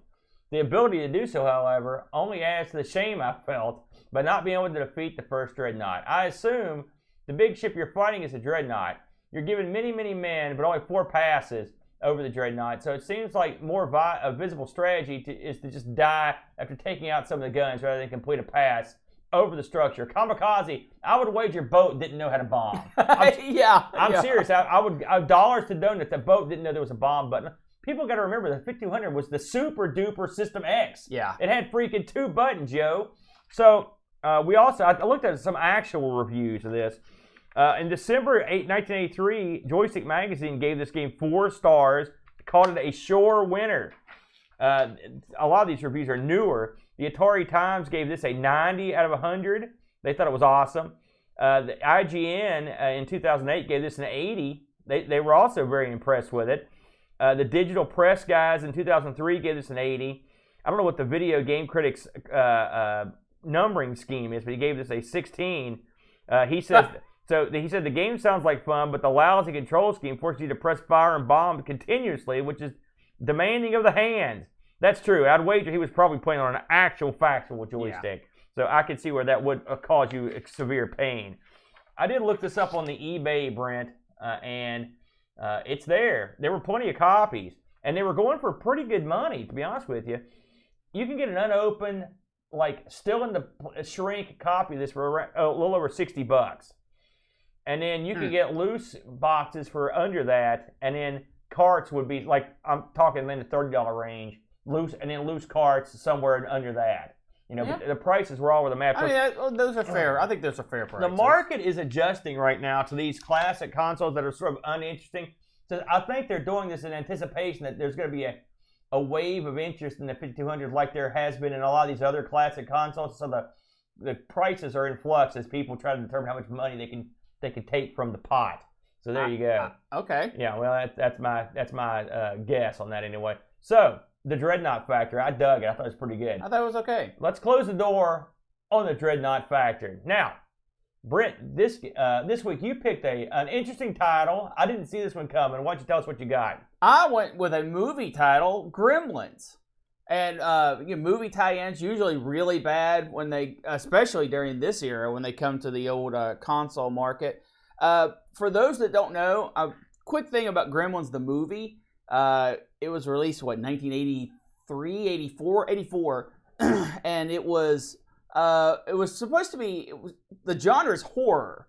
The ability to do so, however, only adds to the shame I felt by not being able to defeat the first Dreadnought. I assume the big ship you're fighting is a Dreadnought. You're given many, many men, but only 4 passes over the Dreadnought, so it seems like more a visible strategy is to just die after taking out some of the guns rather than complete a pass over the structure. Kamikaze, I would wager Boat didn't know how to bomb. I'm serious. I would dollars to donut that Boat didn't know there was a bomb button. People got to remember that 5200 was the super duper System X. Yeah. It had freaking 2 buttons, yo. So I looked at some actual reviews of this. In December 1983, Joystick Magazine gave this game 4 stars, called it a sure winner. A lot of these reviews are newer. The Atari Times gave this a 90 out of 100. They thought it was awesome. The IGN in 2008 gave this an 80. They were also very impressed with it. The Digital Press guys in 2003 gave this an 80. I don't know what the Video Game Critics numbering scheme is, but he gave this a 16. He said the game sounds like fun, but the lousy control scheme forces you to press fire and bomb continuously, which is demanding of the hands. That's true. I'd wager he was probably playing on an actual factual joystick. So I could see where that would cause you severe pain. I did look this up on the eBay, Brent, and it's there. There were plenty of copies, and they were going for pretty good money, to be honest with you. You can get an unopened, like still in the shrink copy of this for a little over $60. And then you can get loose boxes for under that, and then carts would be like, I'm talking in the $30 range. Loose carts somewhere under that. You know, the prices were all over the map. Those are fair. I think those are fair prices. The market is adjusting right now to these classic consoles that are sort of uninteresting. So I think they're doing this in anticipation that there's going to be a wave of interest in the 5200 like there has been in a lot of these other classic consoles. So the prices are in flux as people try to determine how much money they can take from the pot. So there you go. Okay. Yeah, well, that's my guess on that anyway. So the Dreadnaught Factor, I dug it. I thought it was pretty good. I thought it was okay. Let's close the door on the Dreadnaught Factor. Now, Brent, this week you picked an interesting title. I didn't see this one coming. Why don't you tell us what you got? I went with a movie title, Gremlins. And movie tie-ins usually really bad when especially during this era when they come to the old console market. For those that don't know, a quick thing about Gremlins the movie. It was released, 1983, 84, and it was supposed to be, the genre is horror.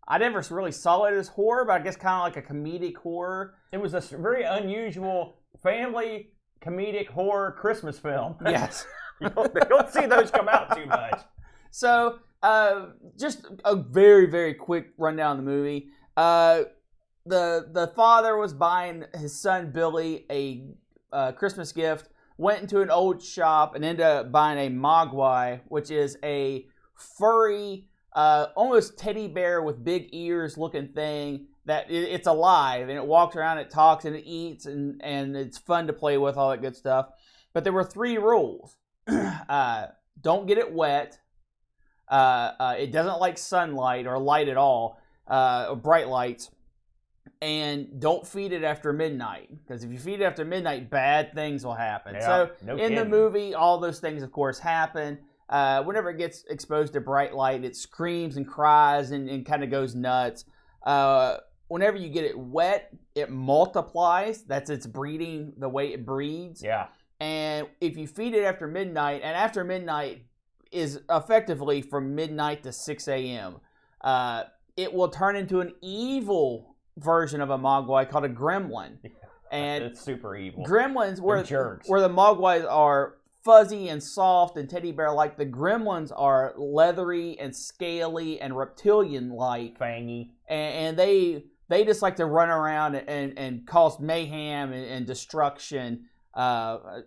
I never really saw it as horror, but I guess kind of like a comedic horror. It was a very unusual family comedic horror Christmas film. Yes. You don't see those come out too much. So, just a very, very quick rundown of the movie. The father was buying his son Billy a Christmas gift, went into an old shop and ended up buying a Mogwai, which is a furry, almost teddy bear with big ears looking thing that it's alive and it walks around, it talks and it eats and it's fun to play with, all that good stuff. But there were 3 rules. Don't get it wet. It doesn't like sunlight or light at all, or bright lights. And don't feed it after midnight, because if you feed it after midnight, bad things will happen. Yeah, so in the movie, all those things, of course, happen. Whenever it gets exposed to bright light, it screams and cries and kind of goes nuts. whenever you get it wet, it multiplies. That's its breeding, the way it breeds. Yeah. And if you feed it after midnight, and after midnight is effectively from midnight to 6 a.m., it will turn into an evil version of a Mogwai called a gremlin. And it's super evil. Gremlins, where the Mogwais are fuzzy and soft and teddy bear-like, the gremlins are leathery and scaly and reptilian-like. Fangy. And they just like to run around and cause mayhem and destruction. They're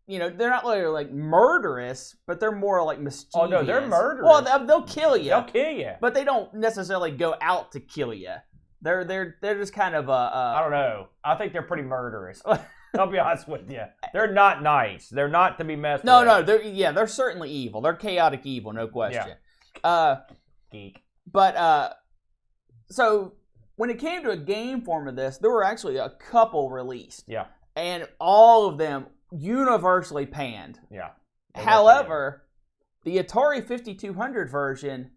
not really like murderous, but they're more like mischievous. Oh no, they're murderous. Well, they'll kill you. They'll kill you. But they don't necessarily go out to kill you. They're just kind of I don't know. I think they're pretty murderous. I'll be honest with you. They're not nice. They're not to be messed with. No, they're certainly evil. They're chaotic evil, no question. Yeah. Geek. But so when it came to a game form of this, there were actually a couple released. Yeah. And all of them universally panned. Yeah. However, the Atari 5200 version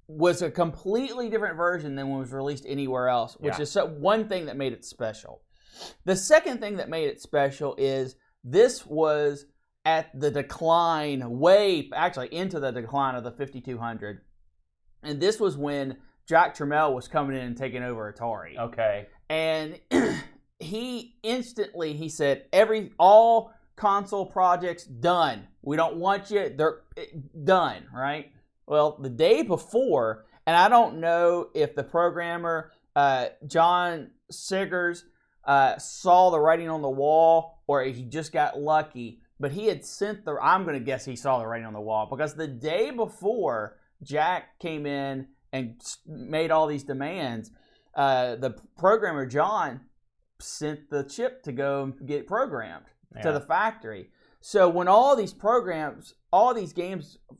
was a completely different version than was released anywhere else, which is one thing that made it special. The second thing that made it special is this was at the decline, into the decline of the 5200. And this was when Jack Tramiel was coming in and taking over Atari. Okay. And he said, all console projects done. We don't want you. They're done, right? Well, the day before, and I don't know if the programmer, John Siggers, saw the writing on the wall or he just got lucky, but he had I'm going to guess he saw the writing on the wall, because the day before Jack came in and made all these demands, the programmer, John, sent the chip to go get programmed to the factory. So when all these games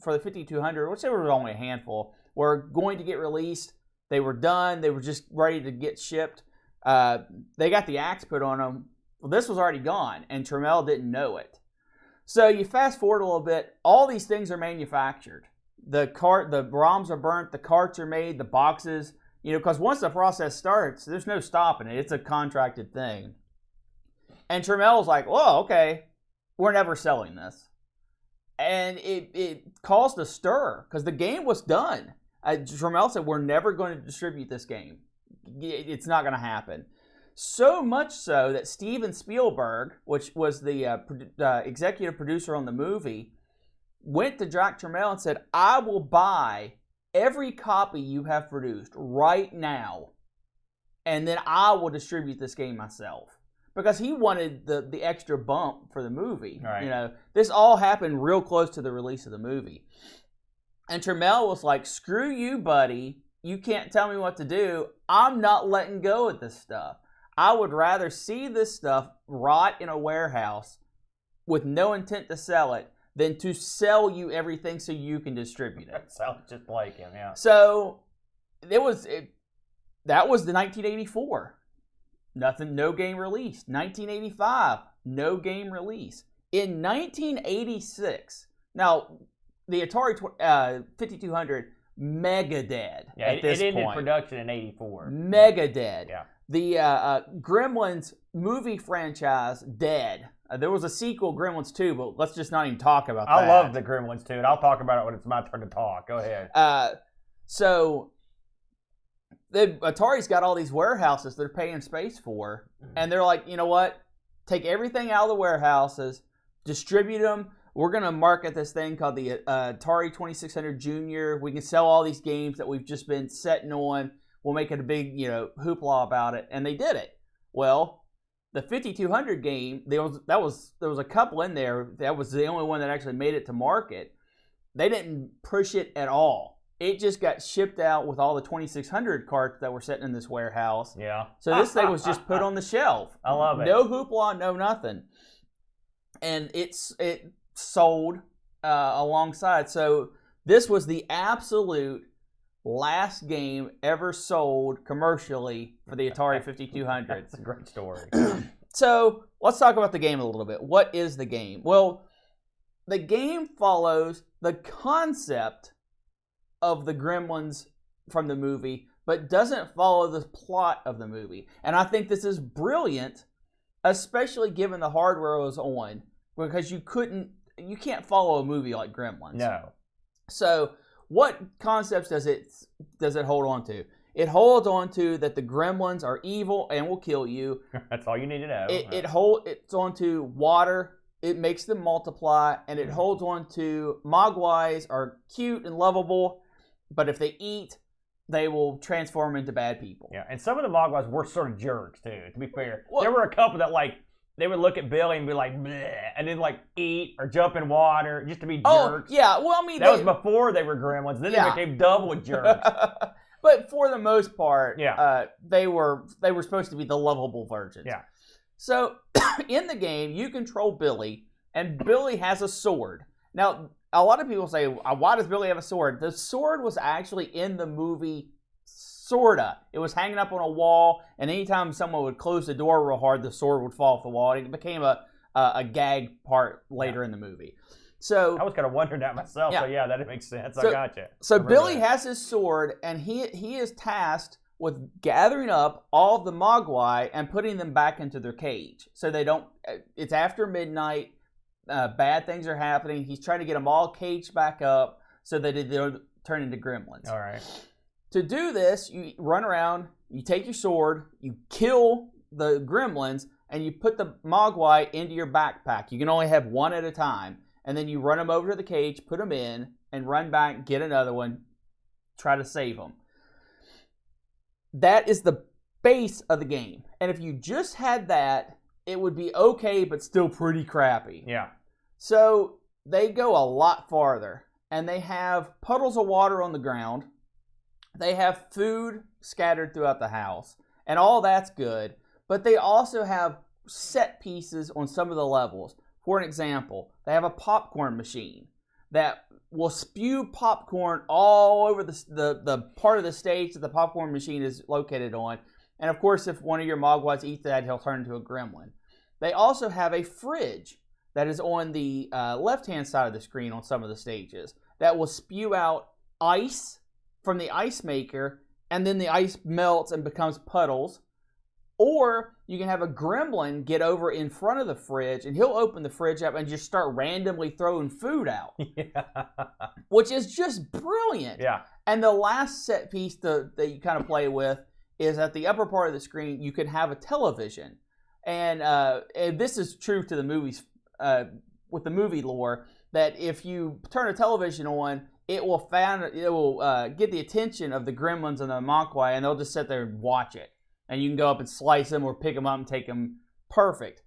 for the 5200, which there was only a handful, were going to get released, they were done, they were just ready to get shipped, they got the axe put on them. Well, this was already gone, and Tramiel didn't know it. So you fast forward a little bit, all these things are manufactured. The ROMs are burnt, the carts are made, the boxes, because once the process starts, there's no stopping it. It's a contracted thing. And Tramiel was like, well, okay, we're never selling this. And it caused a stir, because the game was done. Tramiel said, we're never going to distribute this game. It's not going to happen. So much so that Steven Spielberg, which was the executive producer on the movie, went to Jack Tramiel and said, I will buy every copy you have produced right now, and then I will distribute this game myself. Because he wanted the extra bump for the movie. Right. This all happened real close to the release of the movie. And Tramiel was like, screw you, buddy. You can't tell me what to do. I'm not letting go of this stuff. I would rather see this stuff rot in a warehouse with no intent to sell it than to sell you everything so you can distribute it. That sounds just like him, yeah. So that was the 1984. No game released. 1985, no game release. In 1986, now the Atari 5200, mega dead at this point. It ended production in 84. Mega dead. Yeah. The Gremlins movie franchise, dead. There was a sequel, Gremlins 2, but let's just not even talk about that. I love the Gremlins 2, and I'll talk about it when it's my turn to talk. Go ahead. So Atari's got all these warehouses they're paying space for, and they're like, you know what? Take everything out of the warehouses, distribute them. We're going to market this thing called the Atari 2600 Junior. We can sell all these games that we've just been setting on. We'll make it a big, hoopla about it. And they did it. Well, the 5200 game, there was a couple in there. That was the only one that actually made it to market. They didn't push it at all. It just got shipped out with all the 2600 carts that were sitting in this warehouse. Yeah. So this thing was just put on the shelf. I love it. No hoopla, no nothing. And it sold alongside. So this was the absolute last game ever sold commercially for the Atari 5200. That's a great story. So let's talk about the game a little bit. What is the game? Well, the game follows the concept of the Gremlins from the movie, but doesn't follow the plot of the movie. And I think this is brilliant, especially given the hardware it was on, because you can't follow a movie like Gremlins. No. So what concepts does it hold on to? It holds on to that the gremlins are evil and will kill you. That's all you need to know. It's on to water. It makes them multiply, and it holds on to mogwais are cute and lovable, but if they eat, they will transform into bad people. Yeah, and some of the mogwais were sort of jerks too. To be fair, there were a couple that they would look at Billy and be like, bleh, and then eat or jump in water just to be jerks. Oh yeah, well I mean that was before they were gremlins. Then they became double jerks. But for the most part, yeah. They were supposed to be the lovable versions. Yeah. So in the game, you control Billy, and Billy has a sword. Now, a lot of people say, why does Billy have a sword? The sword was actually in the movie, sorta. It was hanging up on a wall, and anytime someone would close the door real hard, the sword would fall off the wall. It became a gag part later in the movie. So I was kind of wondering that myself. Yeah. So yeah, that makes sense. I gotcha. So Billy has his sword, and he is tasked with gathering up all of the mogwai and putting them back into their cage. So they don't. It's after midnight. Bad things are happening. He's trying to get them all caged back up so that they'll turn into gremlins. All right. To do this, you run around. You take your sword. You kill the gremlins, and you put the mogwai into your backpack. You can only have one at a time. And then you run them over to the cage, put them in, and run back, get another one, try to save them. That is the base of the game. And if you just had that, it would be okay, but still pretty crappy. Yeah. So they go a lot farther. And they have puddles of water on the ground. They have food scattered throughout the house. And all that's good. But they also have set pieces on some of the levels. For an example, they have a popcorn machine that will spew popcorn all over the part of the stage that the popcorn machine is located on. And of course, if one of your mogwais eats that, he'll turn into a gremlin. They also have a fridge that is on the left-hand side of the screen on some of the stages that will spew out ice from the ice maker, and then the ice melts and becomes puddles. Or you can have a gremlin get over in front of the fridge, and he'll open the fridge up and just start randomly throwing food out. Yeah. Which is just brilliant. Yeah. And the last set piece that you kind of play with is at the upper part of the screen, you can have a television. And this is true to the movies, with the movie lore, that if you turn a television on, it will get the attention of the gremlins and the mogwai, and they'll just sit there and watch it. And you can go up and slice them or pick them up and take them. Perfect.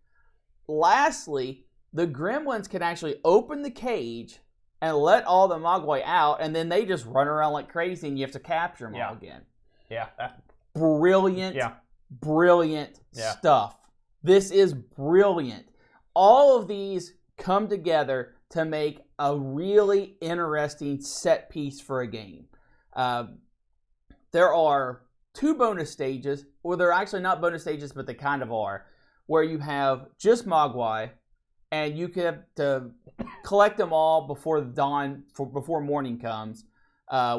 Lastly, the gremlins can actually open the cage and let all the mogwai out, and then they just run around like crazy, and you have to capture them all again. Yeah. Brilliant, brilliant stuff. This is brilliant. All of these come together to make a really interesting set piece for a game. There are 2 bonus stages, or they're actually not bonus stages, but they kind of are, where you have just mogwai, and you can have to collect them all before before morning comes,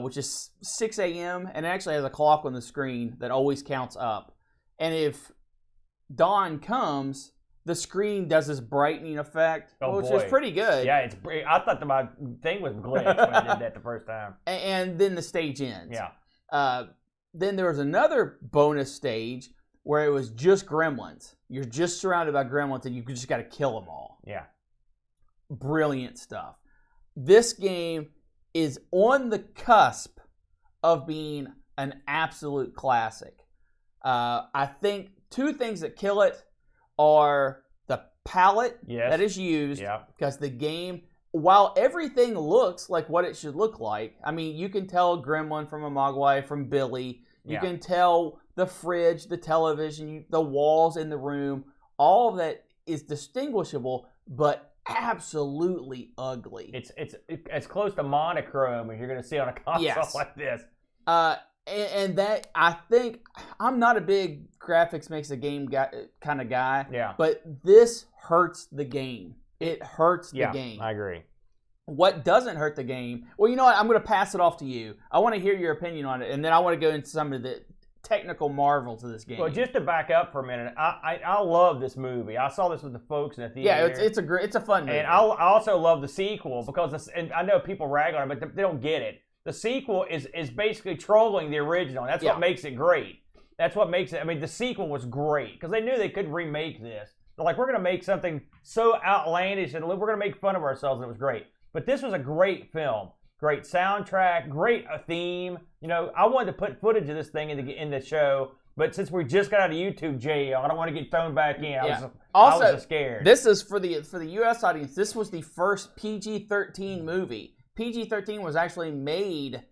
which is 6 a.m., and it actually has a clock on the screen that always counts up. And if dawn comes, the screen does this brightening effect, which is pretty good. Yeah, it's. I thought my thing was glitched when I did that the first time. And then the stage ends. Yeah. Then there was another bonus stage where it was just gremlins. You're just surrounded by gremlins, and you just got to kill them all. Yeah. Brilliant stuff. This game is on the cusp of being an absolute classic. I think 2 things that kill it are the palette that is used, because the game, while everything looks like what it should look like, I mean, you can tell a gremlin from a mogwai from Billy. You can tell the fridge, the television, the walls in the room. All of that is distinguishable, but absolutely ugly. It's as close to monochrome as you're going to see on a console like this. And that, I think, I'm not a big graphics makes a game kind of guy. Yeah. But this hurts the game. It hurts the game. I agree. what doesn't hurt the game? Well, you know what? I'm going to pass it off to you. I want to hear your opinion on it, and then I want to go into some of the technical marvels of this game. Well, just to back up for a minute, I love this movie. I saw this with the folks in the theater. Yeah, it's a fun movie. And I also love the sequel because and I know people rag on it, but they don't get it. The sequel is basically trolling the original. That's what makes it great. That's what makes it. I mean, the sequel was great because they knew they couldn't remake this. They're like, we're going to make something so outlandish and we're going to make fun of ourselves, and it was great. But this was a great film. Great soundtrack, great theme. You know, I wanted to put footage of this thing in the show, but since we just got out of YouTube jail, I don't want to get thrown back in. I was scared. This is for the U.S. audience. This was the first PG-13 movie. PG-13 was actually made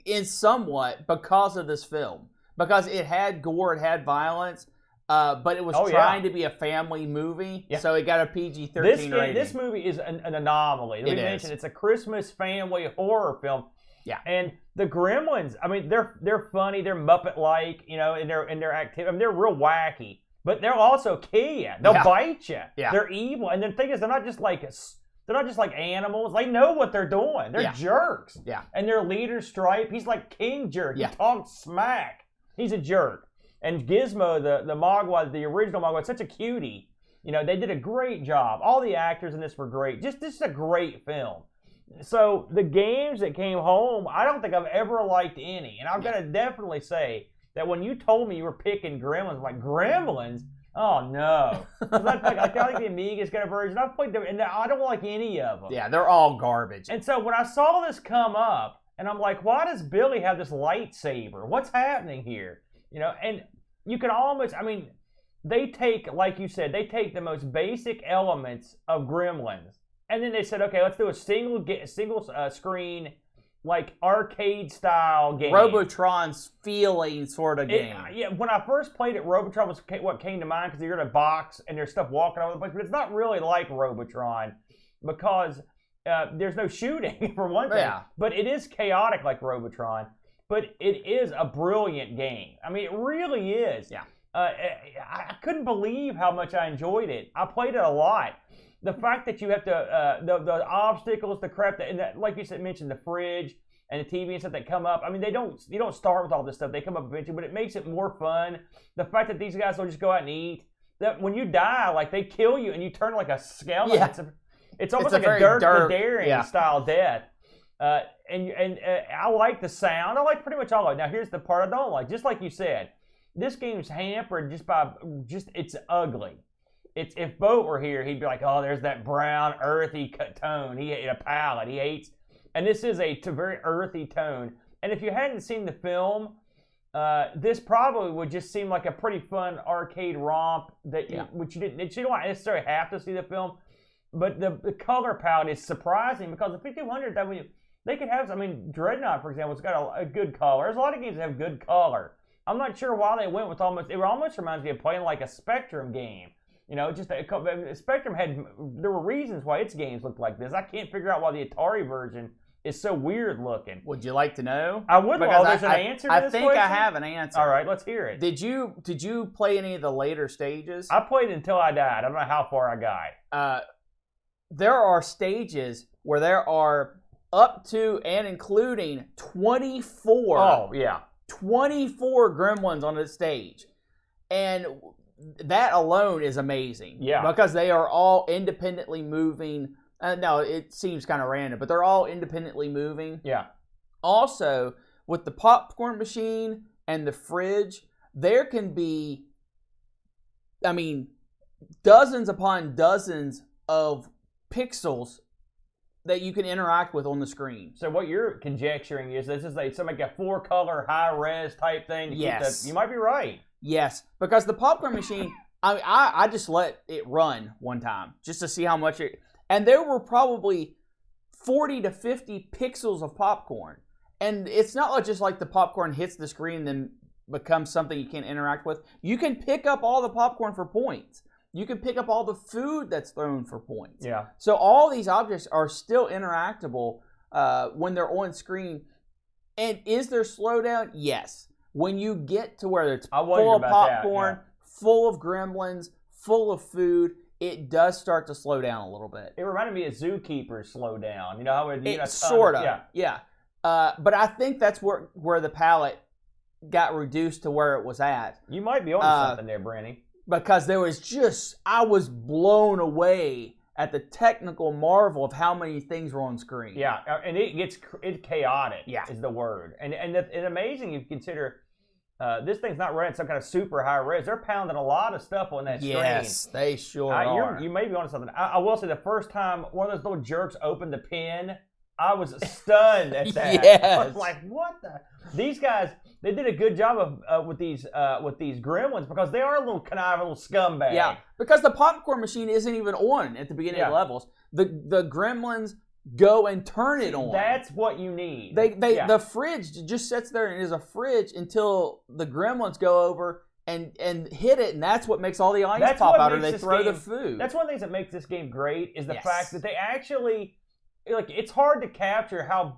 in somewhat because of this film, because it had gore, it had violence. But it was trying to be a family movie, so it got a PG-13 rating. This movie is an anomaly. Let me mention, it's a Christmas family horror film. Yeah. And the Gremlins, I mean, they're funny, they're Muppet-like, you know, in their activity. I mean, they're real wacky, but they'll also kill you. They'll bite you. Yeah. They're evil, and the thing is, they're not just like animals. They know what they're doing. They're jerks. Yeah. And their leader, Stripe, he's like King Jerk. He talks smack. He's a jerk. And Gizmo, the Mogwai, the original Mogwai, such a cutie. You know, they did a great job. All the actors in this were great. This is a great film. So the games that came home, I don't think I've ever liked any. And I've got to definitely say that when you told me you were picking Gremlins, I'm like, Gremlins? Oh, no. I think the Amigos got a version. I've played them, and I don't like any of them. Yeah, they're all garbage. And so when I saw this come up, and I'm like, why does Billy have this lightsaber? What's happening here? You know, and you can almost, I mean, they take, like you said, they take the most basic elements of Gremlins, and then they said, okay, let's do a single screen, like arcade style game. Robotron's feeling sort of game. When I first played it, Robotron was what came to mind because you're in a box and there's stuff walking all over the place, but it's not really like Robotron because there's no shooting for one thing, but it is chaotic like Robotron. But it is a brilliant game. I mean, it really is. Yeah. I couldn't believe how much I enjoyed it. I played it a lot. The fact that you have to, the obstacles, the crap, that, like you said, mentioned the fridge and the TV and stuff that come up. I mean, you don't start with all this stuff. They come up eventually, but it makes it more fun. The fact that these guys will just go out and eat. That when you die, like they kill you and you turn like a skeleton. Yeah. It's almost like a Dirk the Daring style death. And I like the sound. I like pretty much all of it. Now, here's the part I don't like. Just like you said, this game's hampered it's ugly. If Boat were here, he'd be like, oh, there's that brown, earthy tone. He ate a palette. He hates. And this is a very earthy tone. And if you hadn't seen the film, this probably would just seem like a pretty fun arcade romp which you don't necessarily have to see the film. But the color palette is surprising because the 5200, they could have, Dreadnaught, for example, has got a good color. There's a lot of games that have good color. I'm not sure why they went with it almost reminds me of playing like a Spectrum game. You know, Spectrum there were reasons why its games looked like this. I can't figure out why the Atari version is so weird looking. Would you like to know? I would. There's an answer to this question? I have an answer. All right, let's hear it. Did you play any of the later stages? I played until I died. I don't know how far I got. There are stages where there are up to and including 24. Oh, yeah. 24 gremlins on the stage. And that alone is amazing. Yeah. Because they are all independently moving. No, it seems kind of random, but they're all independently moving. Yeah. Also, with the popcorn machine and the fridge, there can be, dozens upon dozens of pixels that you can interact with on the screen. So what you're conjecturing is this is like a 4-color high-res type thing. Yes. You might be right. Yes, because the popcorn machine, I just let it run one time just to see how much it... And there were probably 40 to 50 pixels of popcorn. And it's not just like the popcorn hits the screen and then becomes something you can't interact with. You can pick up all the popcorn for points. You can pick up all the food that's thrown for points. Yeah. So all these objects are still interactable when they're on screen. And is there slowdown? Yes. When you get to where it's full of popcorn, full of gremlins, full of food, it does start to slow down a little bit. It reminded me of Zookeeper slow down. You know how it sort of, yeah. But I think that's where the palette got reduced to where it was at. You might be on something there, Brenny. Because I was blown away at the technical marvel of how many things were on screen. Yeah, and it's chaotic. Yeah. Is the word, and it's amazing if you consider this thing's not running some kind of super high res. They're pounding a lot of stuff on that screen. Yes, they sure are. You may be on something. I will say the first time one of those little jerks opened the pin, I was stunned at that. Yes. I was like, what the? These guys, they did a good job of with these gremlins because they are a little conniving, little scumbag. Yeah, because the popcorn machine isn't even on at the beginning of the levels. The gremlins go and turn it on. That's what you need. The fridge just sits there and is a fridge until the gremlins go over and hit it, and that's what makes all the ice pop out, or they throw the food. That's one of the things that makes this game great is the fact that they actually, like, it's hard to capture how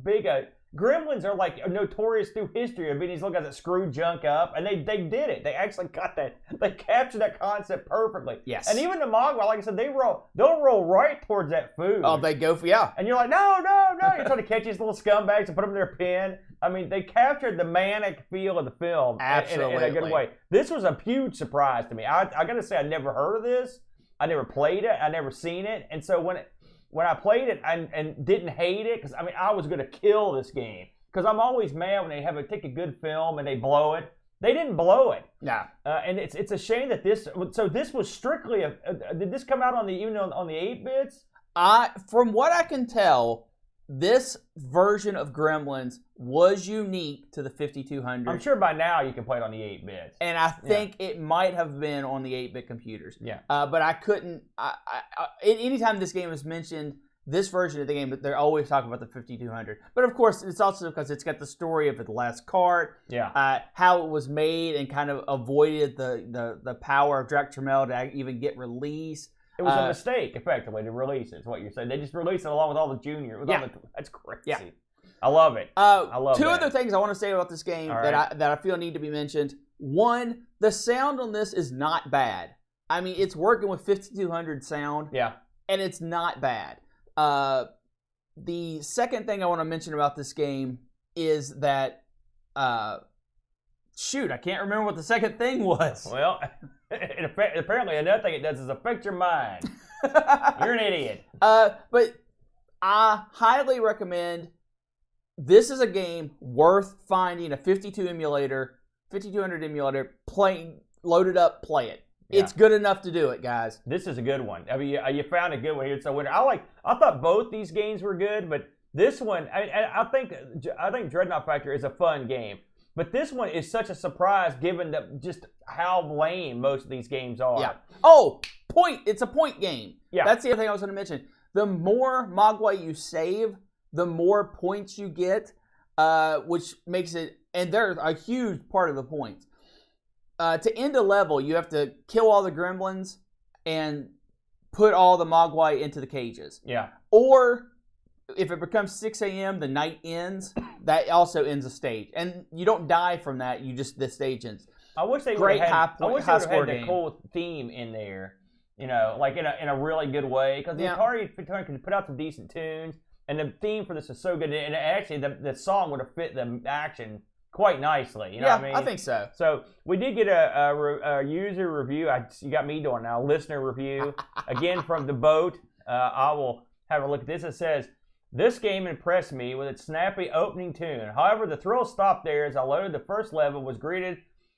big gremlins are, like, notorious through history of being these little guys that screw junk up, and they did it. They actually got that. They captured that concept perfectly. Yes. And even the Mogwai, like I said, they'll roll right towards that food. Oh, they go for And you're like, no. You're trying to catch these little scumbags and put them in their pen. I mean, they captured the manic feel of the film in a good way. This was a huge surprise to me. I got to say, I never heard of this. I never played it. I never seen it. And so when I played it and didn't hate it, because I was going to kill this game. Because I'm always mad when they take a good film and they blow it. They didn't blow it. Yeah. And it's a shame that this was strictly did this come out on the 8-bits? From what I can tell, this version of Gremlins was unique to the 5200. I'm sure by now you can play it on the 8-bits. And I think it might have been on the 8-bit computers. Yeah. But I couldn't. Anytime this game is mentioned, this version of the game, they're always talking about the 5200. But of course, it's also because it's got the story of the last cart. Yeah. How it was made and kind of avoided the power of Drac Tramiel to even get released. It was a mistake, effectively, to release it, is what you're saying. They just released it along with all the junior. That's crazy. Yeah. I love it. I love Two other things I want to say about this game that I feel need to be mentioned. One, the sound on this is not bad. I mean, it's working with 5200 sound. Yeah. And it's not bad. The second thing I want to mention about this game is that, I can't remember what the second thing was. Well, apparently another thing it does is affect your mind. You're an idiot. But I highly recommend. This is a game worth finding a 5200 emulator, load it up, play it. Yeah. It's good enough to do it, guys. This is a good one. I mean, you found a good one here. So I thought both these games were good, but this one, I think Dreadnaught Factor is a fun game. But this one is such a surprise given just how lame most of these games are. Yeah. Oh, it's a point game. Yeah. That's the other thing I was going to mention. The more Mogwai you save, the more points you get, which makes it, and they're a huge part of the points. To end a level, you have to kill all the gremlins and put all the Mogwai into the cages. Yeah. Or if it becomes 6 a.m., the night ends. That also ends a stage, and you don't die from that. The stage ends. I wish they would have had the cool theme in there. Like in a really good way, because the Atari can put out some decent tunes, and the theme for this is so good, and actually the song would have fit the action quite nicely. You know what I mean? I think so. So we did get a user review. You got me doing now. Listener review again from the boat. I will have a look at this. It says, "This game impressed me with its snappy opening tune. However, the thrill stopped there as I loaded the first level. Was greeted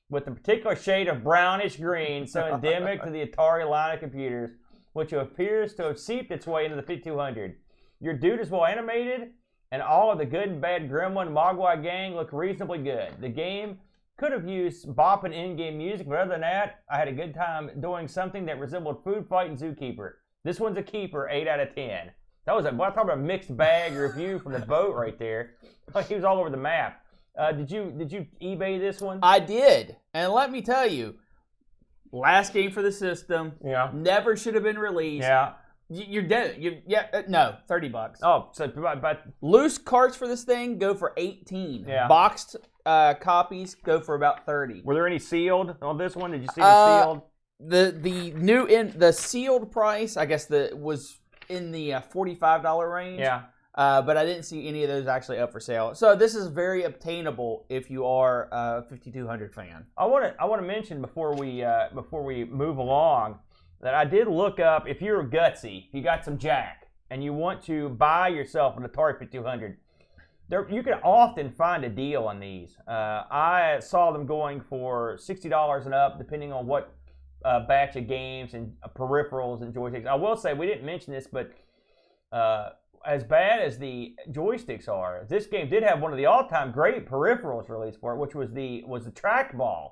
with a particular shade of brownish green, so endemic to the Atari line of computers, which appears to have seeped its way into the 5200. Your dude is well animated, and all of the good and bad Gremlin Mogwai gang look reasonably good. The game could have used bopping in-game music, but other than that, I had a good time doing something that resembled Food Fight and Zookeeper. This one's a keeper, 8 out of 10. That was I talk about a mixed bag review from the boat right there. He was all over the map. Did you eBay this one? I did, and let me tell you, last game for the system. Yeah. Never should have been released. Yeah. You're dead. No, $30. Oh, so but loose carts for this thing go for $18. Yeah. Boxed copies go for about $30. Were there any sealed on this one? Did you see the sealed? the sealed price, I guess was in the $45 range. Yeah. But I didn't see any of those actually up for sale. So this is very obtainable if you are a 5200 fan. I want to mention before we move along that I did look up, if you're gutsy, you got some jack, and you want to buy yourself an Atari 5200, you can often find a deal on these. I saw them going for $60 and up, depending on what batch of games and peripherals and joysticks. I will say, we didn't mention this, but as bad as the joysticks are, this game did have one of the all-time great peripherals released for it, which was the trackball.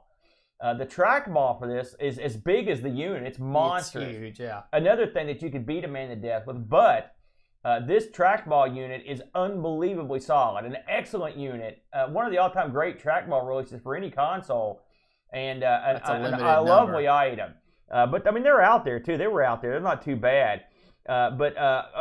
The trackball for this is as big as the unit. It's monstrous. It's huge, yeah. Another thing that you could beat a man to death with, but this trackball unit is unbelievably solid. An excellent unit. One of the all-time great trackball releases for any console, and a lovely item. But I mean, they're out there too. They were out there. They're not too bad. But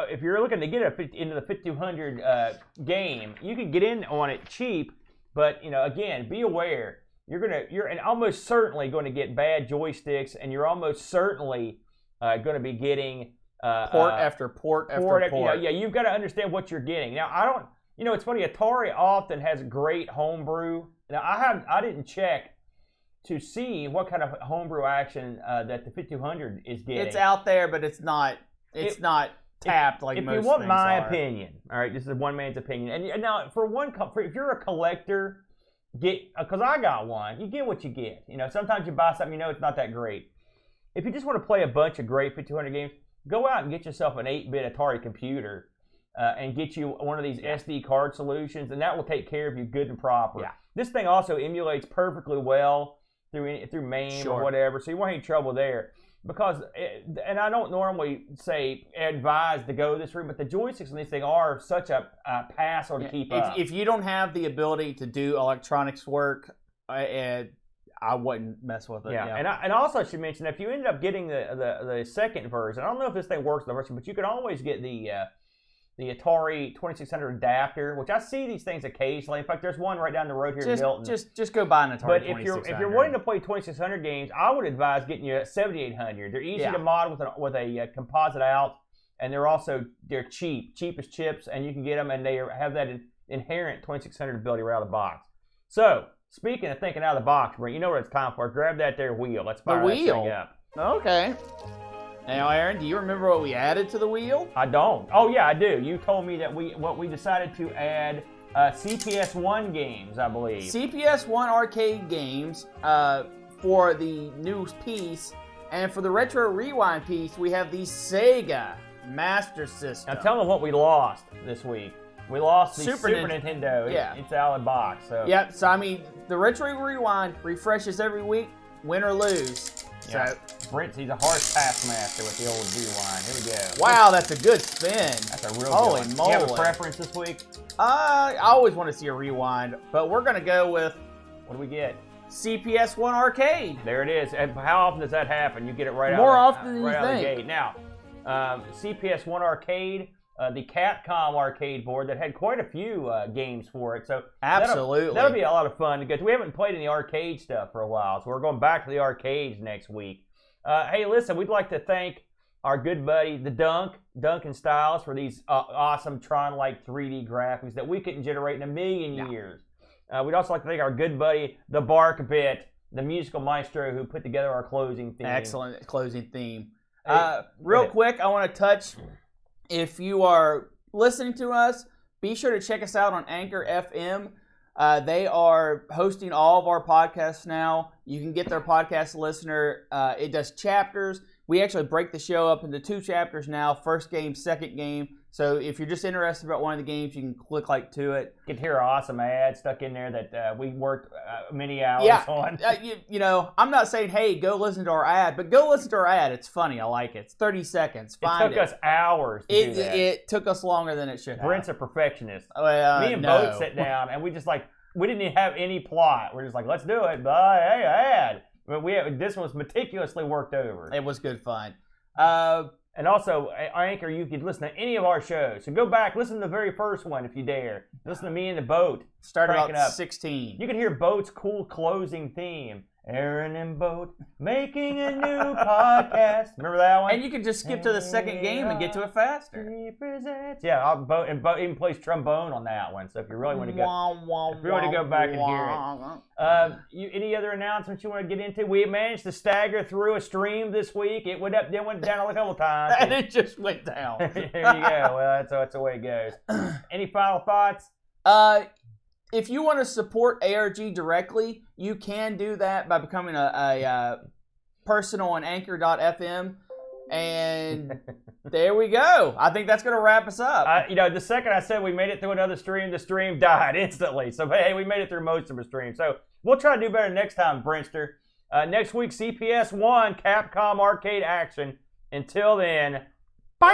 if you're looking to get into the 5200 game, you can get in on it cheap. But again, be aware you're almost certainly going to get bad joysticks, and you're almost certainly going to be getting port after port. Yeah, you've got to understand what you're getting. Now, I don't. It's funny. Atari often has great homebrew. Now, I didn't check to see what kind of homebrew action that the 5200 is getting. It's out there, but it's not. It's not tapped like most things are. If you want my opinion, all right, this is one man's opinion. And now, if you're a collector, because I got one, you get what you get. Sometimes you buy something, it's not that great. If you just want to play a bunch of great 5200 games, go out and get yourself an 8-bit Atari computer and get you one of these SD card solutions, and that will take care of you good and proper. Yeah. This thing also emulates perfectly well through MAME or whatever, so you won't have any trouble there. Because, and I don't normally advise to go this route, but the joysticks on these things are such a hassle to keep up. If you don't have the ability to do electronics work, I wouldn't mess with it. Yeah. And also I should mention, if you end up getting the second version, I don't know if this thing works in the version, but you can always get the Atari 2600 adapter, which I see these things occasionally. In fact, there's one right down the road here in Milton. Just go buy an Atari 2600. But if you're wanting to play 2600 games, I would advise getting you a 7800. They're easy to mod with a composite out, and they're cheap as chips, and you can get them, and they have that inherent 2600 ability right out of the box. So, speaking of thinking out of the box, Brent, you know what it's time for. Grab that there wheel. Let's fire that thing up. Okay. Now, Aaron, do you remember what we added to the wheel? I don't. Oh, yeah, I do. You told me that we decided to add CPS1 games, I believe. CPS1 arcade games for the new piece, and for the Retro Rewind piece, we have the Sega Master System. Now, tell them what we lost this week. We lost the Super Nintendo. Yeah. It's out of the box. So. Yep, so I mean, the Retro Rewind refreshes every week, win or lose. Yeah. So, Brent, he's a harsh pass master with the old rewind. Here we go. Wow, that's a good spin. That's a real Holy good one. moly. You have a preference this week? I always want to see a rewind, but we're going to go with... What do we get? CPS1 Arcade. There it is. And how often does that happen? You get it right More out often than right you out think. the gate. Now, CPS1 Arcade, the Capcom arcade board that had quite a few games for it. So absolutely, that'll be a lot of fun because we haven't played any arcade stuff for a while, so we're going back to the arcades next week. Hey, listen, we'd like to thank our good buddy, the Duncan Styles, for these awesome Tron-like 3D graphics that we couldn't generate in a million years. We'd also like to thank our good buddy, the Bark Bit, the musical maestro who put together our closing theme. Excellent closing theme. Real quick, I want to touch, if you are listening to us, be sure to check us out on Anchor FM. They are hosting all of our podcasts now. You can get their podcast listener. It does chapters. We actually break the show up into 2 chapters now, first game, second game. So if you're just interested about one of the games, you can click to it. You can hear an awesome ad stuck in there that we worked many hours on. You know, I'm not saying, hey, go listen to our ad, but go listen to our ad. It's funny. I like it. It's 30 seconds. Find it took us hours to do that. It took us longer than it should have. Brent's a perfectionist. Me and Boat sat down, and we didn't even have any plot. We're just like, let's do it. Hey, ad. But this was meticulously worked over. It was good fun. And also, Anchor, you could listen to any of our shows. So go back, listen to the very first one if you dare. Listen to me and the Boat. Started out 16. You can hear Boat's cool closing theme Aaron and Boat making a new podcast. Remember that one? And you can just skip to the second game and get to it faster. Yeah, Boat even plays trombone on that one. So if you really want to go, back and hear it. Any other announcements you want to get into? We managed to stagger through a stream this week. It went up, then went down a couple times. And it just went down. There you go. Well, that's the way it goes. Any final thoughts? If you want to support ARG directly, you can do that by becoming a personal on Anchor.fm. And there we go. I think that's going to wrap us up. The second I said we made it through another stream, the stream died instantly. So, hey, we made it through most of the stream. So, we'll try to do better next time, Brentster. Next week, CPS 1, Capcom Arcade Action. Until then, bye!